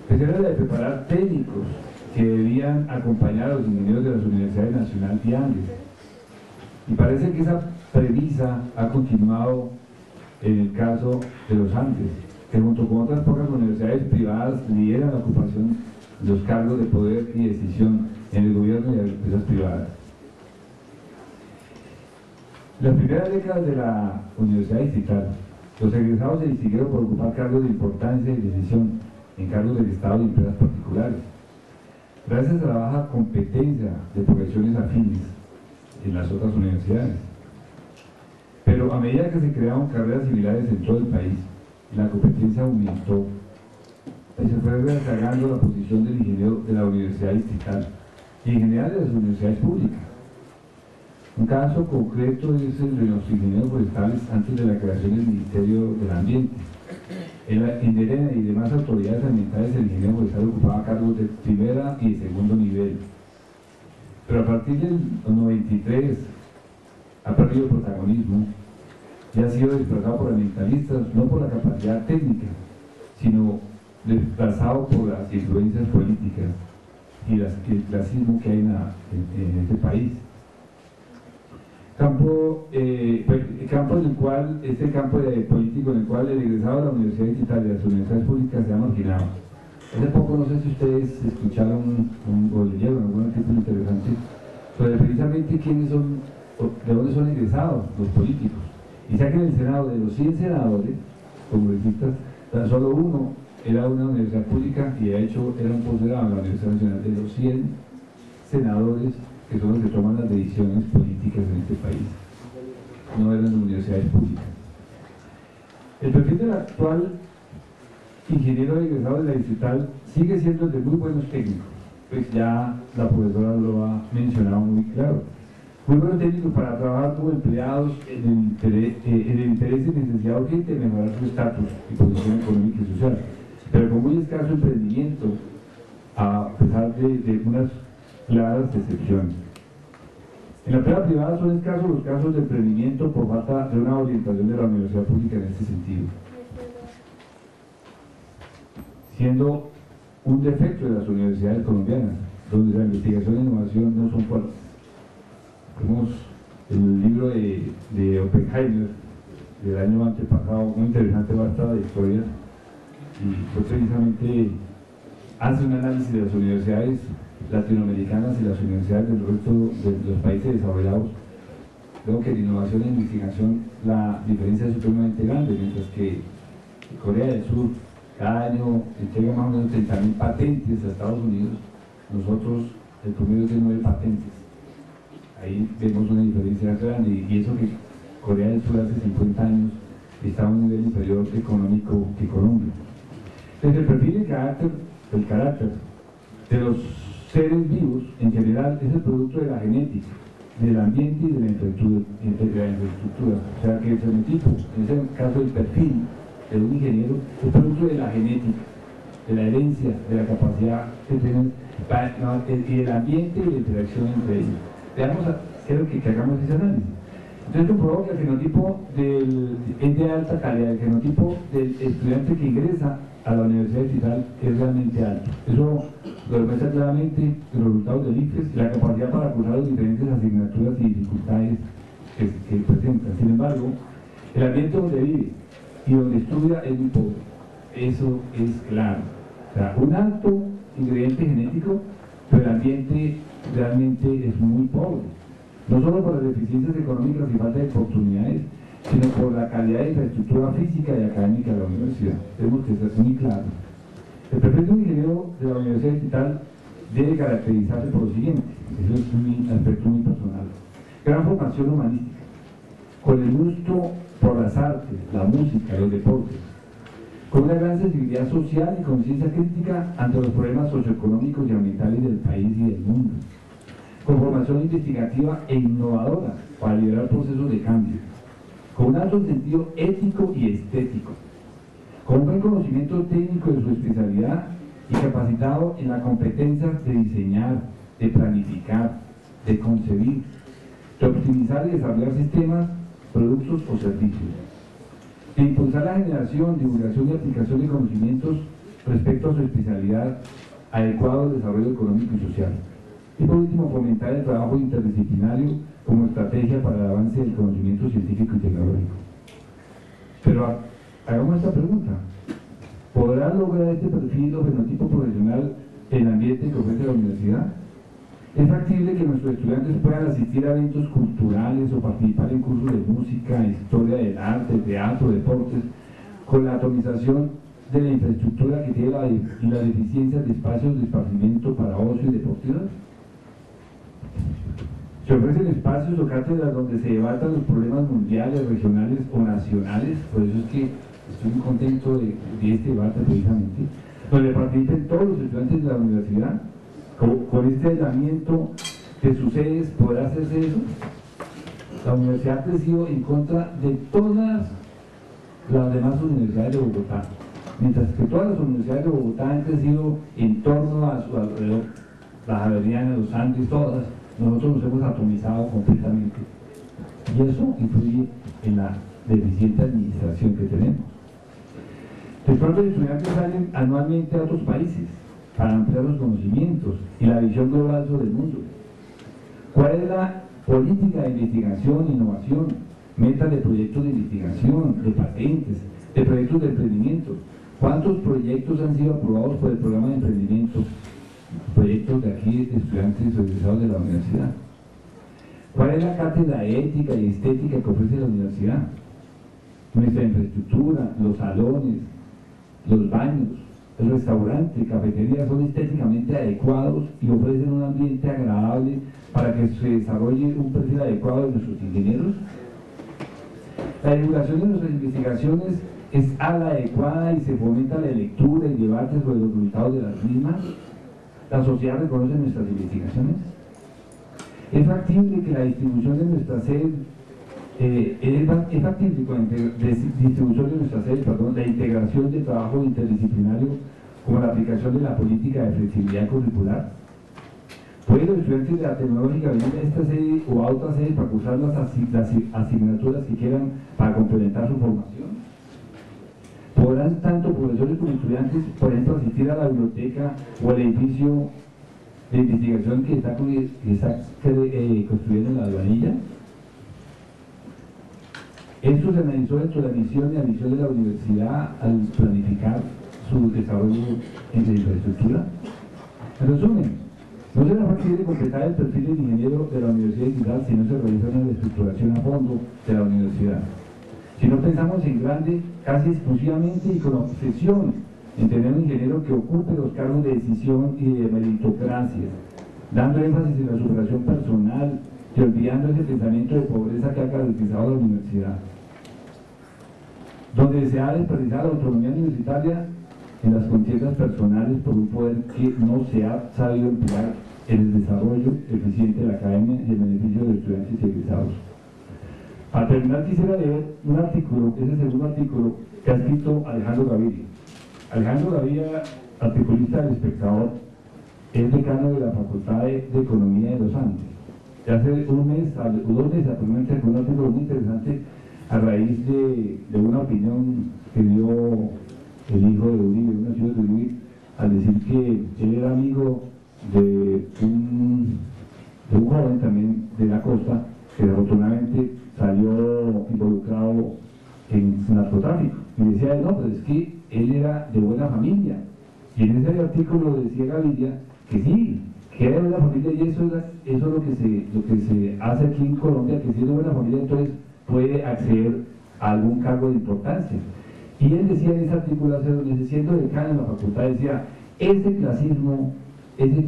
pues era la de preparar técnicos que debían acompañar a los ingenieros de las universidades nacional y Andes. Y parece que esa premisa ha continuado en el caso de los Andes, que junto con otras pocas universidades privadas lideran la ocupación de los cargos de poder y decisión en el gobierno y en las empresas privadas. En las primeras décadas de la Universidad Distrital, los egresados se distinguieron por ocupar cargos de importancia y decisión en cargos del Estado y empresas particulares. Gracias a la baja competencia de profesiones afines en las otras universidades. Pero a medida que se crearon carreras similares en todo el país, la competencia aumentó y se fue rezagando la posición del ingeniero de la Universidad Distrital y en general de las universidades públicas. Un caso concreto es el de los ingenieros forestales antes de la creación del Ministerio del Ambiente. En la INDEREA y demás autoridades ambientales, el ingeniero forestal ocupaba cargos de primera y segundo nivel. Pero a partir del 93 ha perdido protagonismo y ha sido desplazado por ambientalistas, no por la capacidad técnica, sino desplazado por las influencias políticas y el clasismo que hay en este país. Campo en el cual, este campo político en el cual el egresado de la Universidad Digital y de las universidades públicas se ha marginado. Hace poco, no sé si ustedes escucharon o leyeron algún artículo interesante sobre precisamente quiénes son, de dónde son egresados los políticos. Y ya que en el Senado, de los 100 senadores congresistas, tan solo uno era una universidad pública y de hecho era un posgrado en la Universidad Nacional. De los 100 senadores que son los que toman las decisiones políticas en este país, no eran las universidades públicas. El perfil del actual ingeniero egresado de la Distrital sigue siendo el de muy buenos técnicos, pues ya la profesora lo ha mencionado muy claro. Muy buenos técnicos para trabajar como empleados en el interés y necesidad urgente de mejorar su estatus y posición económica y social, pero con muy escaso emprendimiento, a pesar de unas claras excepciones. En la empresa privada son escasos los casos de emprendimiento por falta de una orientación de la universidad pública en este sentido, siendo un defecto de las universidades colombianas, donde la investigación e innovación no son fuertes. Tenemos el libro de Oppenheimer del año antepasado, muy interesante, basta de historias, y fue precisamente hace un análisis de las universidades latinoamericanas y las universidades del resto de los países desarrollados. Creo que en innovación e investigación la diferencia es supremamente grande, mientras que Corea del Sur cada año entrega más o menos 30.000 patentes a Estados Unidos, nosotros el promedio es de 9 patentes. Ahí vemos una diferencia grande, y eso que Corea del Sur hace 50 años estaba a un nivel inferior económico que Colombia. Entonces el perfil y el carácter de los seres vivos en general es el producto de la genética, del ambiente y de la infraestructura. O sea que el fenotipo, en ese caso el perfil de un ingeniero, es producto de la genética, de la herencia, de la capacidad que tienen, y el ambiente y la interacción entre ellos. Quiero que hagamos ese análisis. Entonces comprobó que el fenotipo es de alta calidad, el fenotipo del estudiante que ingresa a la Universidad Distrital es realmente alto. Eso lo demuestra claramente los resultados del ICFES y la capacidad para cursar las diferentes asignaturas y dificultades que presentan. Sin embargo, el ambiente donde vive y donde estudia es muy pobre. Eso es claro. O sea, un alto ingrediente genético, pero el ambiente realmente es muy pobre. No solo por las deficiencias económicas y falta de oportunidades, sino por la calidad de infraestructura física y académica de la universidad. Tenemos que ser muy claros. El perfil de un ingeniero de la Universidad Distrital debe caracterizarse por lo siguiente, eso es un aspecto muy personal. Gran formación humanística, con el gusto por las artes, la música, los deportes, con una gran sensibilidad social y conciencia crítica ante los problemas socioeconómicos y ambientales del país y del mundo, con formación investigativa e innovadora para liderar procesos de cambio, con un alto sentido ético y estético, con un buen conocimiento técnico de su especialidad y capacitado en la competencia de diseñar, de planificar, de concebir, de optimizar y desarrollar sistemas, productos o servicios, de impulsar la generación, divulgación y aplicación de conocimientos respecto a su especialidad adecuado al desarrollo económico y social. Y por último, fomentar el trabajo interdisciplinario como estrategia para el avance del conocimiento científico y tecnológico. Pero hagamos esta pregunta: ¿podrá lograr este perfil o fenotipo profesional el ambiente que ofrece la universidad? ¿Es factible que nuestros estudiantes puedan asistir a eventos culturales o participar en cursos de música, historia del arte, teatro, deportes, con la atomización de la infraestructura que tiene y las deficiencias de espacios de esparcimiento para ocio y deportivos? Se ofrecen espacios o cátedras donde se debatan los problemas mundiales, regionales o nacionales, por eso es que estoy muy contento de este debate precisamente, donde participen todos los estudiantes de la universidad. Con este aislamiento de sus sedes, ¿podrá hacerse eso? La universidad ha crecido en contra de todas las demás universidades de Bogotá, mientras que todas las universidades de Bogotá han crecido en torno a su alrededor, las Javerianas, los Andes, todas. Nosotros nos hemos atomizado completamente y eso influye en la deficiente administración que tenemos. De pronto los estudiantes salen anualmente a otros países para ampliar los conocimientos y la visión global sobre el mundo. ¿Cuál es la política de investigación e innovación? Metas de proyectos de investigación, de patentes, de proyectos de emprendimiento. ¿Cuántos proyectos han sido aprobados por el programa de emprendimiento? Proyectos de aquí, de estudiantes o egresados de la universidad. ¿Cuál es la cátedra ética y estética que ofrece la universidad? Nuestra infraestructura, los salones, los baños, el restaurante, cafetería son estéticamente adecuados y ofrecen un ambiente agradable para que se desarrolle un perfil adecuado de nuestros ingenieros. La divulgación de nuestras investigaciones es a la adecuada y se fomenta la lectura y debate sobre los resultados de las mismas. ¿La sociedad reconoce nuestras investigaciones? ¿Es factible que la distribución de nuestras sedes, es factible con la distribución de nuestras sedes, la integración de trabajo interdisciplinario como la aplicación de la política de flexibilidad curricular? ¿Pueden los estudiantes de la tecnológica venir a esta sede o a otra sede para cursar las asignaturas que quieran para complementar su formación? ¿Podrán tanto profesores como estudiantes, por ejemplo, asistir a la biblioteca o al edificio de investigación que está construyendo en la Aduanilla? Esto se analizó dentro de la misión y la visión de la universidad al planificar su desarrollo en la infraestructura. En resumen, no será factible completar el perfil del ingeniero de la Universidad Distrital si no se realiza una reestructuración a fondo de la universidad. Si no pensamos en grande, casi exclusivamente y con obsesión en tener un ingeniero que ocupe los cargos de decisión y de meritocracia, dando énfasis en la superación personal y olvidando ese pensamiento de pobreza que ha caracterizado la universidad, donde se ha desperdiciado la autonomía universitaria en las contiendas personales por un poder que no se ha sabido emplear en el desarrollo eficiente de la academia y el beneficio de los estudiantes y egresados. Al terminar quisiera leer un artículo, ese segundo artículo que ha escrito Alejandro Gaviria. Alejandro Gaviria, articulista del Espectador, es decano de la Facultad de Economía de los Andes. Y hace un mes, o 2 meses actualmente, un artículo muy interesante a raíz de una opinión que dio el hijo de Uribe, unos hijos de Uribe, al decir que él era amigo de un joven también de la costa que desafortunadamente salió involucrado en narcotráfico. Y decía él, no, pues es que él era de buena familia. Y en ese artículo decía Gaviria que sí, que era de buena familia, y eso es lo que se hace aquí en Colombia, que si es de buena familia entonces puede acceder a algún cargo de importancia. Y él decía en ese artículo, siendo decano en la facultad, decía, ese clasismo es que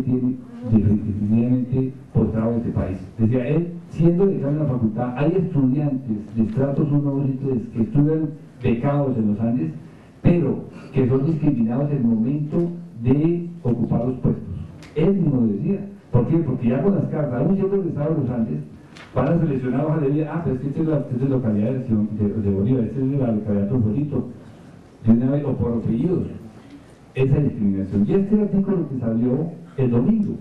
tiene definitivamente postrado este país. Decía él, siendo decano en la facultad, hay estudiantes de estratos 1, 2 y 3 que estudian becados en los Andes, pero que son discriminados en el momento de ocupar los puestos. Él mismo lo decía. ¿Por qué? Porque ya con las cartas, aún siendo egresados de los Andes, van a seleccionar hojas de vida, pero es que esta es la localidad de Bolívar, esta es de la localidad de Torbolito, de una vez, o por apellidos. Esa discriminación. Y este artículo que salió el domingo,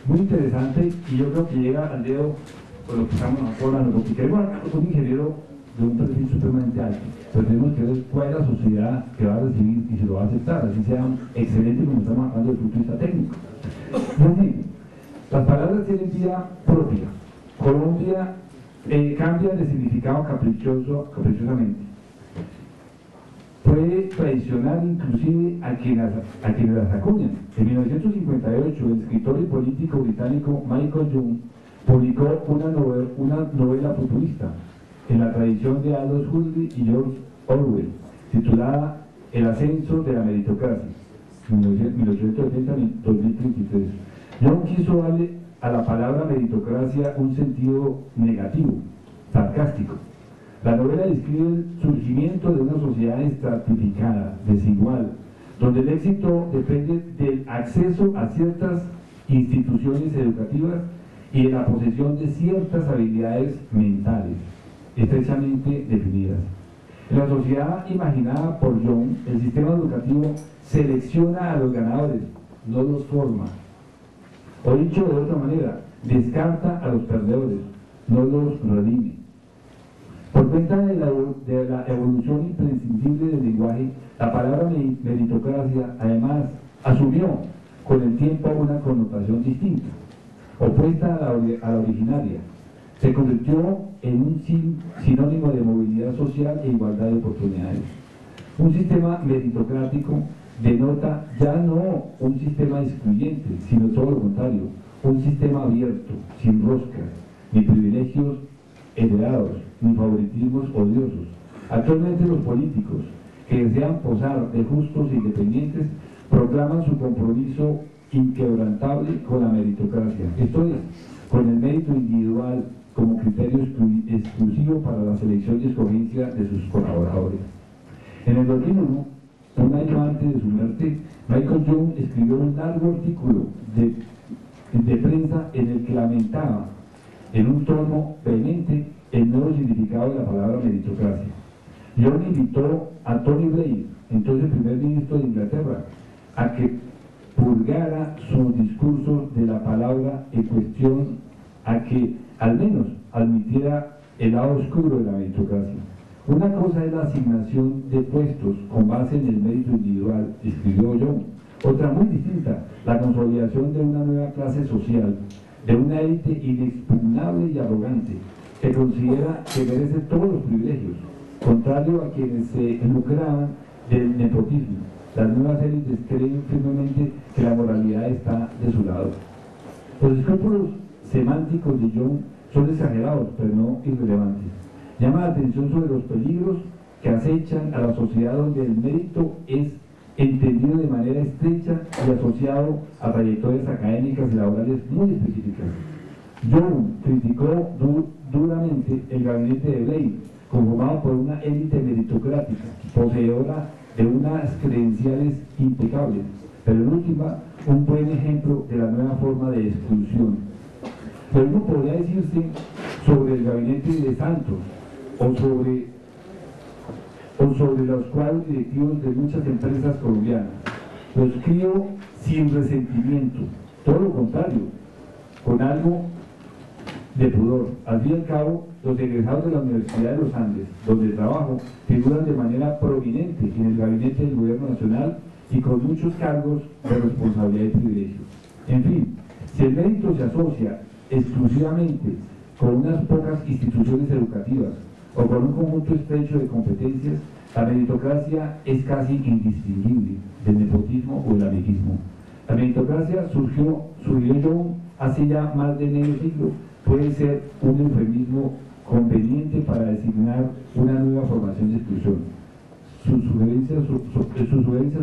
muy interesante, y yo creo que llega al dedo con lo que estamos hablando, porque queremos hablar con un ingeniero de un perfil supremamente alto, pero tenemos que ver cuál es la sociedad que va a recibir y se lo va a aceptar, así sea excelente como estamos hablando desde el punto de vista técnico. Es decir, las palabras tienen vida propia. Colombia cambia de significado caprichosamente. Puede traicionar inclusive a quienes las acuñan. En 1958, el escritor y político británico Michael Young publicó una novela futurista en la tradición de Aldous Huxley y George Orwell, titulada El ascenso de la meritocracia, 1870-2033. Young quiso darle a la palabra meritocracia un sentido negativo, sarcástico. La novela describe el surgimiento de una sociedad estratificada, desigual, donde el éxito depende del acceso a ciertas instituciones educativas y de la posesión de ciertas habilidades mentales, estrechamente definidas. En la sociedad imaginada por Young, el sistema educativo selecciona a los ganadores, no los forma. O dicho de otra manera, descarta a los perdedores, no los redime. Por cuenta de la evolución imprescindible del lenguaje, la palabra meritocracia además asumió con el tiempo una connotación distinta, opuesta a la originaria. Se convirtió en un sinónimo de movilidad social e igualdad de oportunidades. Un sistema meritocrático denota ya no un sistema excluyente, sino todo lo contrario, un sistema abierto, sin roscas, ni privilegios heredados, ni favoritismos odiosos. Actualmente los políticos que desean posar de justos e independientes proclaman su compromiso inquebrantable con la meritocracia, esto es, con el mérito individual como criterio exclusivo para la selección y escogencia de sus colaboradores. En el 2001, un año antes de su muerte, Michael Young escribió un largo artículo de prensa en el que lamentaba en un tono vehemente el nuevo significado de la palabra meritocracia. Young invitó a Tony Blair, entonces primer ministro de Inglaterra, a que purgara su discurso de la palabra en cuestión, a que al menos admitiera el lado oscuro de la meritocracia. Una cosa es la asignación de puestos con base en el mérito individual, escribió Young. Otra muy distinta, la consolidación de una nueva clase social, de una élite inexpugnable y arrogante, que considera que merece todos los privilegios, contrario a quienes se lucraban del nepotismo. Las nuevas élites creen firmemente que la moralidad está de su lado. Los escrúpulos semánticos de Young son exagerados, pero no irrelevantes. Llama la atención sobre los peligros que acechan a la sociedad donde el mérito es entendido de manera estrecha y asociado a trayectorias académicas y laborales muy específicas. Young criticó duramente el gabinete de Blair, conformado por una élite meritocrática, poseedora de unas credenciales impecables, pero en última un buen ejemplo de la nueva forma de exclusión. Lo mismo podría decirse sobre el gabinete de Santos o sobre los cuadros directivos de muchas empresas colombianas. Los crío sin resentimiento, todo lo contrario, con algo de pudor. Al fin y al cabo, los egresados de la Universidad de los Andes, donde trabajo, figuran de manera prominente en el gabinete del Gobierno Nacional y con muchos cargos de responsabilidad y privilegio. En fin, si el mérito se asocia exclusivamente con unas pocas instituciones educativas o con un conjunto estrecho de competencias, la meritocracia es casi indistinguible del nepotismo o el amiguismo. La meritocracia surgió hace ya más de medio siglo. Puede ser un eufemismo conveniente para designar una nueva formación de exclusión. Su sugerencia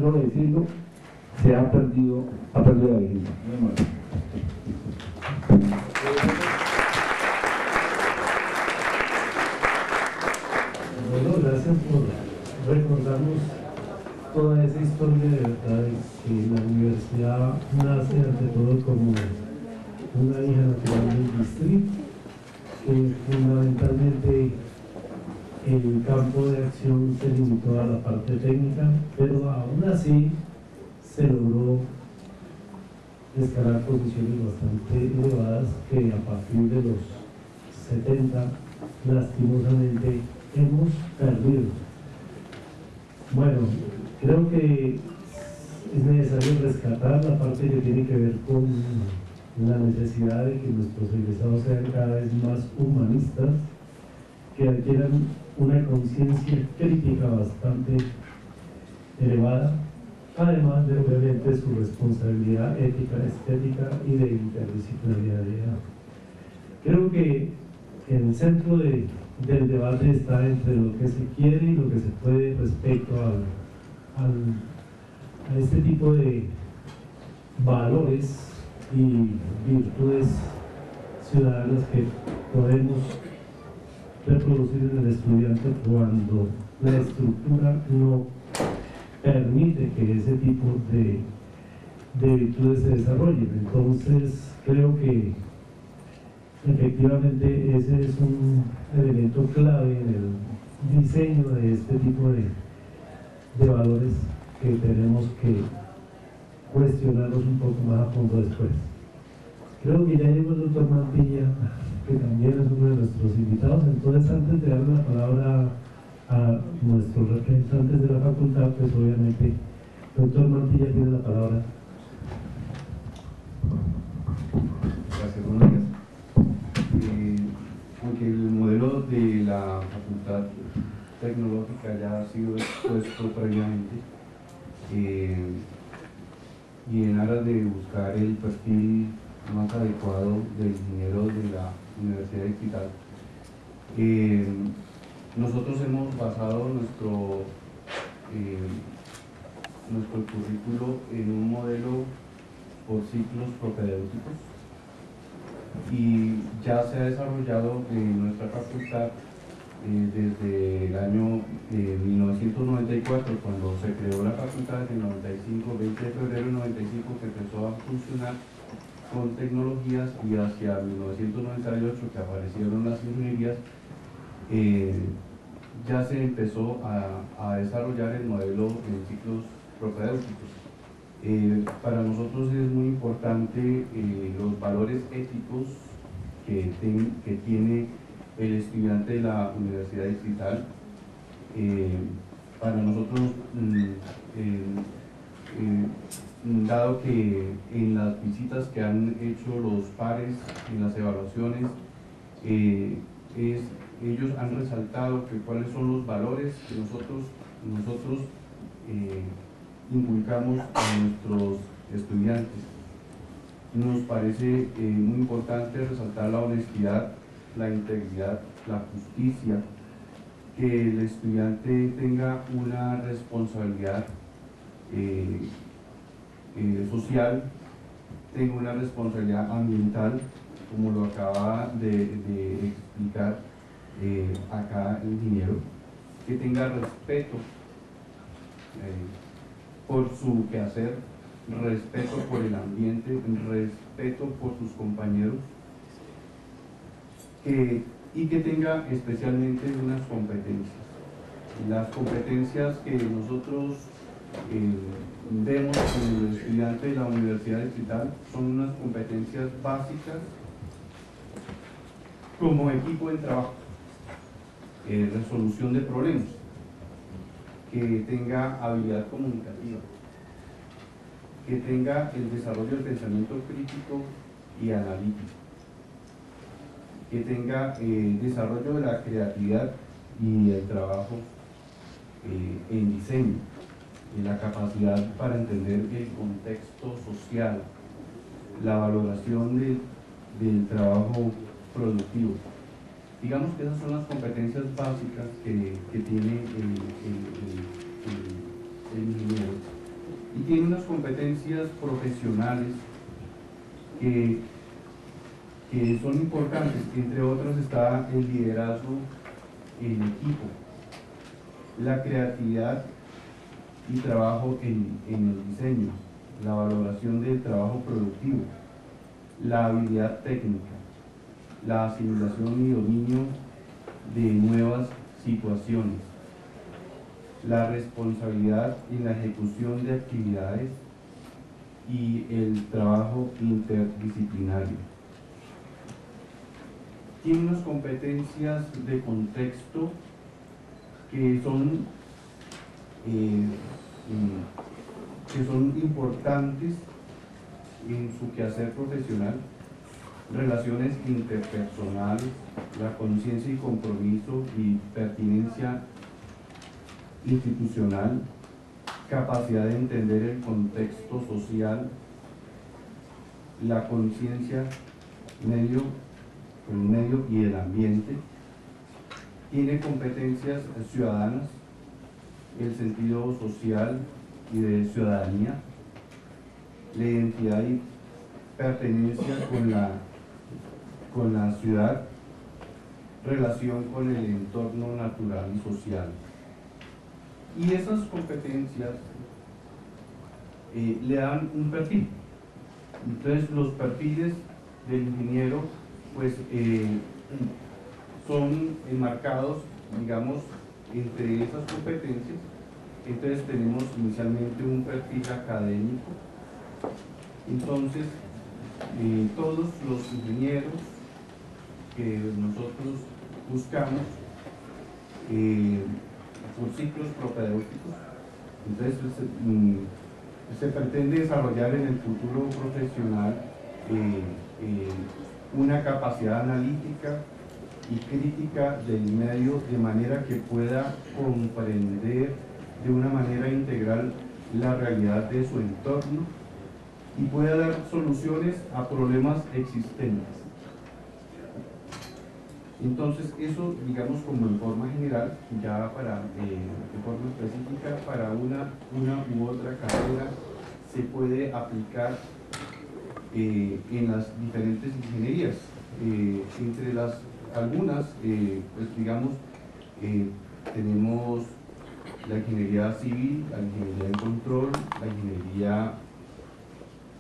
sobre decirlo se ha perdido la vigencia. Bueno, gracias por recordarnos toda esa historia de verdad, que la universidad nace ante todo como una hija natural del distrito, que fundamentalmente el campo de acción se limitó a la parte técnica, pero aún así se logró escalar posiciones bastante elevadas que a partir de los 70 lastimosamente hemos perdido. Bueno, creo que es necesario rescatar la parte que tiene que ver con la necesidad de que nuestros egresados sean cada vez más humanistas, que adquieran una conciencia crítica bastante elevada, además de obviamente su responsabilidad ética, estética y de interdisciplinariedad. Creo que en el centro del debate está entre lo que se quiere y lo que se puede respecto a este tipo de valores y virtudes ciudadanas que podemos reproducir en el estudiante cuando la estructura no permite que ese tipo de virtudes se desarrollen. Entonces creo que efectivamente ese es un elemento clave en el diseño de este tipo de valores que tenemos que cuestionarnos un poco más a fondo después. Creo que ya llegó el doctor Mantilla, que también es uno de nuestros invitados. Entonces, antes de darle la palabra a nuestros representantes de la facultad, pues obviamente el doctor Mantilla tiene la palabra. Gracias, buenos días. Aunque el modelo de la Facultad Tecnológica ya ha sido expuesto previamente, y en aras de buscar el perfil más adecuado del ingeniero de la Universidad Distrital, nosotros hemos basado nuestro currículo en un modelo por ciclos propedéuticos, y ya se ha desarrollado en nuestra facultad desde el año 1994, cuando se creó la facultad, en el 95, 20 de febrero del 95, que empezó a funcionar con tecnologías, y hacia 1998, que aparecieron las ingenierías, ya se empezó a desarrollar el modelo en ciclos propedéuticos. Para nosotros es muy importante los valores éticos que tiene el estudiante de la Universidad Distrital. Para nosotros, dado que en las visitas que han hecho los pares, en las evaluaciones, ellos han resaltado que cuáles son los valores que nosotros inculcamos a nuestros estudiantes. Nos parece muy importante resaltar la honestidad, la integridad, la justicia, que el estudiante tenga una responsabilidad social, tenga una responsabilidad ambiental, como lo acaba de explicar acá el ingeniero, que tenga respeto por su quehacer, respeto por el ambiente, respeto por sus compañeros, y que tenga especialmente unas competencias. Las competencias que nosotros vemos en el estudiante de la Universidad Distrital son unas competencias básicas como equipo de trabajo, resolución de problemas, que tenga habilidad comunicativa, que tenga el desarrollo del pensamiento crítico y analítico, que tenga desarrollo de la creatividad y el trabajo en diseño, y la capacidad para entender el contexto social, la valoración del trabajo productivo. Digamos que esas son las competencias básicas que tiene el ingeniero. Y tiene unas competencias profesionales que son importantes. Entre otras está el liderazgo en equipo, la creatividad y trabajo en el diseño, la valoración del trabajo productivo, la habilidad técnica, la asimilación y dominio de nuevas situaciones, la responsabilidad en la ejecución de actividades y el trabajo interdisciplinario. Tiene unas competencias de contexto que son importantes en su quehacer profesional: relaciones interpersonales, la conciencia y compromiso y pertinencia institucional, capacidad de entender el contexto social, la conciencia, el medio y el ambiente. Tiene competencias ciudadanas, el sentido social y de ciudadanía, la identidad y pertenencia con la ciudad, relación con el entorno natural y social. Y esas competencias le dan un perfil. Entonces los perfiles del ingeniero pues son enmarcados, digamos, entre esas competencias. Entonces tenemos inicialmente un perfil académico. Entonces todos los ingenieros que nosotros buscamos por ciclos propedéuticos, entonces se pretende desarrollar en el futuro profesional una capacidad analítica y crítica del medio, de manera que pueda comprender de una manera integral la realidad de su entorno y pueda dar soluciones a problemas existentes. Entonces eso, digamos, como en forma general, ya de forma específica, para una u otra carrera se puede aplicar en las diferentes ingenierías. Entre algunas, pues digamos, tenemos la ingeniería civil, la ingeniería en control, la ingeniería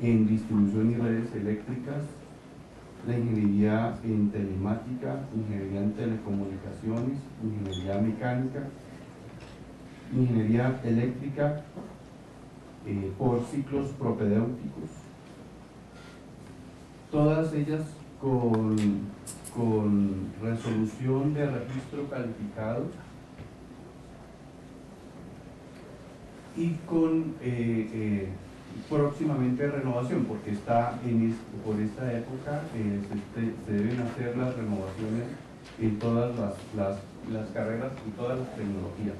en distribución y redes eléctricas, la ingeniería en telemática, ingeniería en telecomunicaciones, ingeniería mecánica, ingeniería eléctrica por ciclos propedéuticos, todas ellas con resolución de registro calificado y con próximamente renovación, porque por esta época se deben hacer las renovaciones en todas las carreras y todas las tecnologías.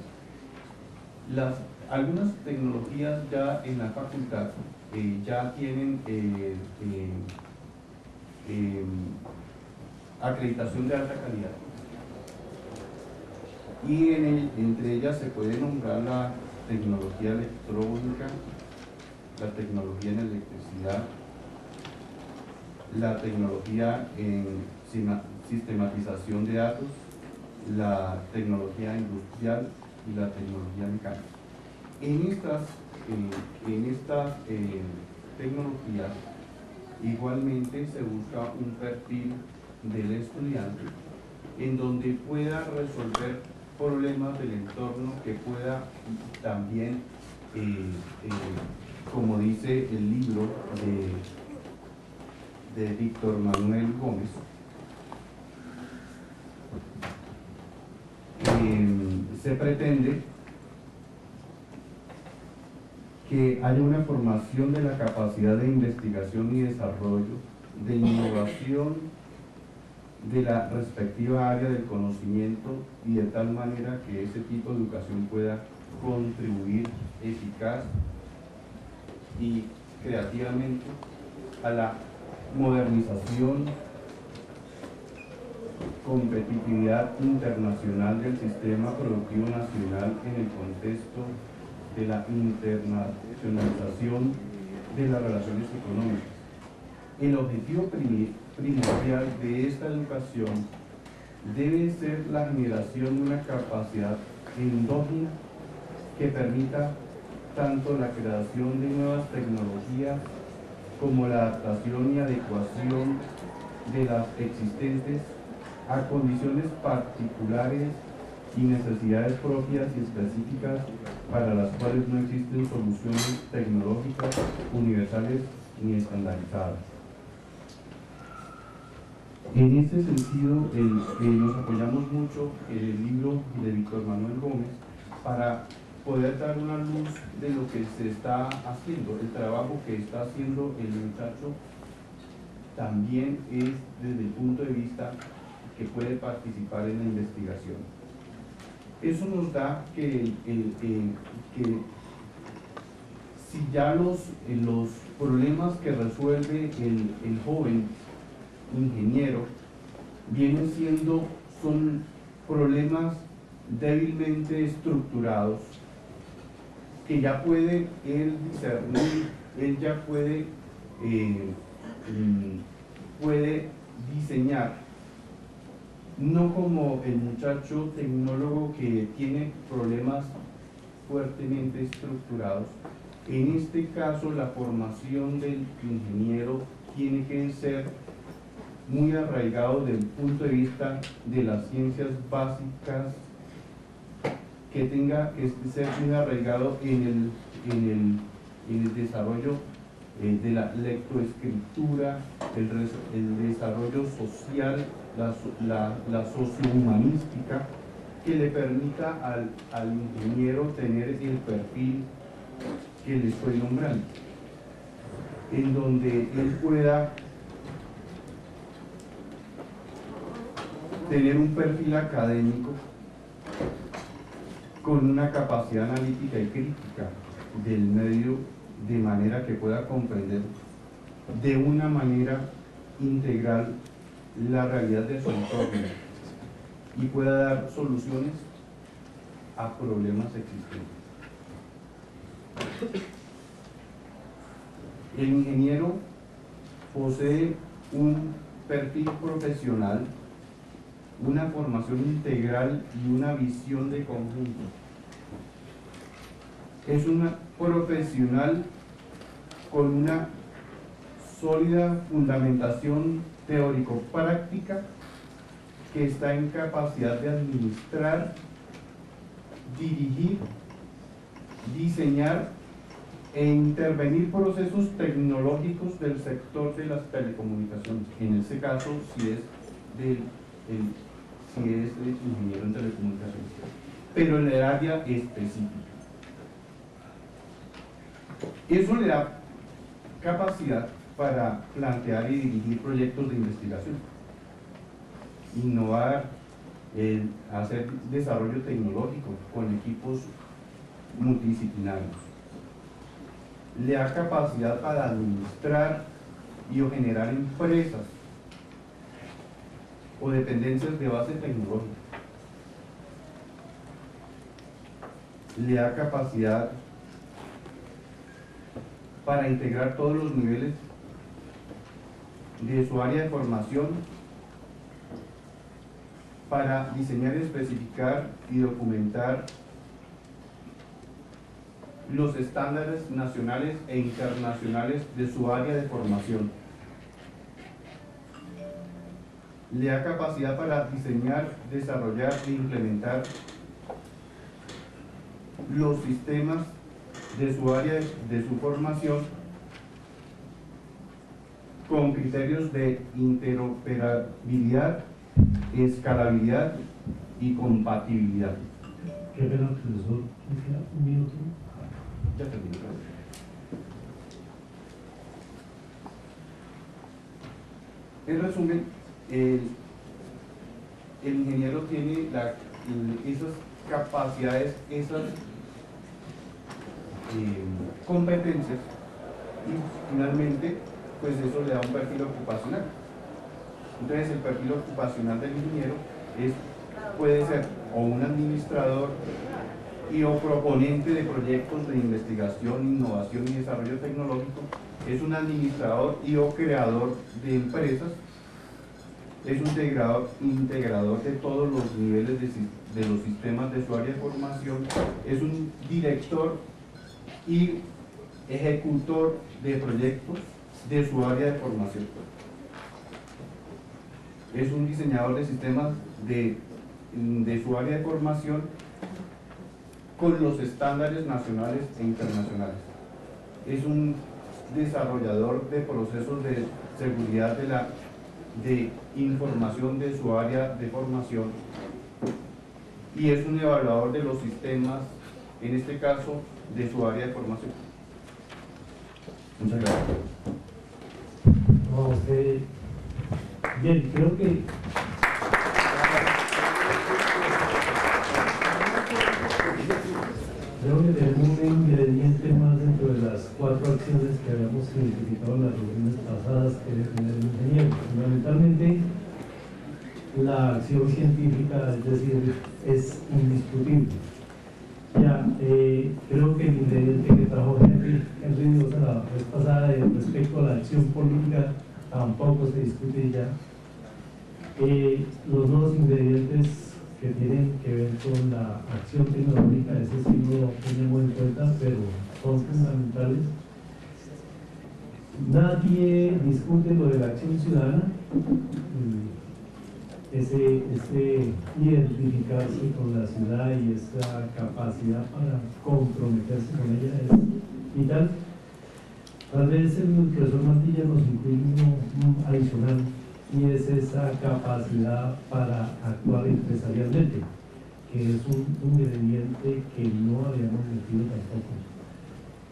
Algunas tecnologías ya en la facultad ya tienen acreditación de alta calidad, y entre ellas se puede nombrar la tecnología electrónica, la tecnología en electricidad, la tecnología en sistematización de datos, la tecnología industrial y la tecnología mecánica. En estas tecnologías igualmente se busca un perfil del estudiante en donde pueda resolver problemas del entorno, que pueda también, como dice el libro de Víctor Manuel Gómez, se pretende que haya una formación de la capacidad de investigación y desarrollo, de innovación de la respectiva área del conocimiento, y de tal manera que ese tipo de educación pueda contribuir eficaz y creativamente a la modernización, competitividad internacional del sistema productivo nacional en el contexto de la internacionalización de las relaciones económicas. El objetivo primordial de esta educación debe ser la generación de una capacidad endógena que permita tanto la creación de nuevas tecnologías como la adaptación y adecuación de las existentes a condiciones particulares y necesidades propias y específicas para las cuales no existen soluciones tecnológicas universales ni estandarizadas. En este sentido, nos apoyamos mucho en el libro de Víctor Manuel Gómez para poder dar una luz de lo que se está haciendo. El trabajo que está haciendo el muchacho también es desde el punto de vista que puede participar en la investigación. Eso nos da que si ya los problemas que resuelve el joven ingeniero son problemas débilmente estructurados, que ya puede él discernir, él ya puede diseñar, no como el muchacho tecnólogo que tiene problemas fuertemente estructurados. En este caso, la formación del ingeniero tiene que ser muy arraigado desde el punto de vista de las ciencias básicas, que tenga que ser muy arraigado en el desarrollo de la lectoescritura, el desarrollo social, la sociohumanística, que le permita al ingeniero tener el perfil que le estoy nombrando, en donde él pueda tener un perfil académico con una capacidad analítica y crítica del medio, de manera que pueda comprender de una manera integral la realidad de su entorno y pueda dar soluciones a problemas existentes. El ingeniero posee un perfil profesional, una formación integral y una visión de conjunto. Es un profesional con una sólida fundamentación teórico-práctica, que está en capacidad de administrar, dirigir, diseñar e intervenir procesos tecnológicos del sector de las telecomunicaciones. En este caso, si es de ingeniero en telecomunicaciones, pero en el área específica. Eso le da capacidad para plantear y dirigir proyectos de investigación, innovar, hacer desarrollo tecnológico con equipos multidisciplinarios. Le da capacidad para administrar y o generar empresas o dependencias de base tecnológica. Le da capacidad para integrar todos los niveles de su área de formación, para diseñar, especificar y documentar los estándares nacionales e internacionales de su área de formación. Le da capacidad para diseñar, desarrollar e implementar los sistemas de su área de su formación con criterios de interoperabilidad, escalabilidad y compatibilidad. Qué pena, profesor, me queda un minuto. Ya terminé. En resumen, el ingeniero tiene esas capacidades, esas competencias, y finalmente pues eso le da un perfil ocupacional. Entonces el perfil ocupacional del ingeniero puede ser o un administrador o proponente de proyectos de investigación, innovación y desarrollo tecnológico, es un administrador o creador de empresas, es un integrador de todos los niveles de los sistemas de su área de formación, es un director y ejecutor de proyectos de su área de formación, es un diseñador de sistemas de su área de formación con los estándares nacionales e internacionales, es un desarrollador de procesos de seguridad de información de su área de formación, y es un evaluador de los sistemas, en este caso, de su área de formación. Muchas gracias. No, bien, creo que tenemos un ingrediente más dentro de las 4 acciones que habíamos identificado en las reuniones pasadas que debe tener el ingeniero. Fundamentalmente, la acción científica, es decir, es indiscutible. Ya, creo que el ingrediente que trajo Henry Dios la vez pasada respecto a la acción política tampoco se discute ya. Los nuevos ingredientes que tienen que ver con la acción tecnológica, ese sí lo tenemos en cuenta, pero son fundamentales. Nadie discute lo de la acción ciudadana, ese identificarse con la ciudad y esa capacidad para comprometerse con ella es vital. Tal vez el profesor Mantilla nos incluye uno adicional, y es esa capacidad para actuar empresarialmente, que es un ingrediente que no habíamos metido tampoco.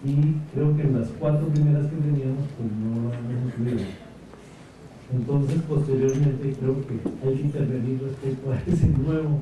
Y creo que en las 4 primeras que teníamos, pues no lo hemos incluido. Entonces, posteriormente, creo que hay que intervenir respecto a ese nuevo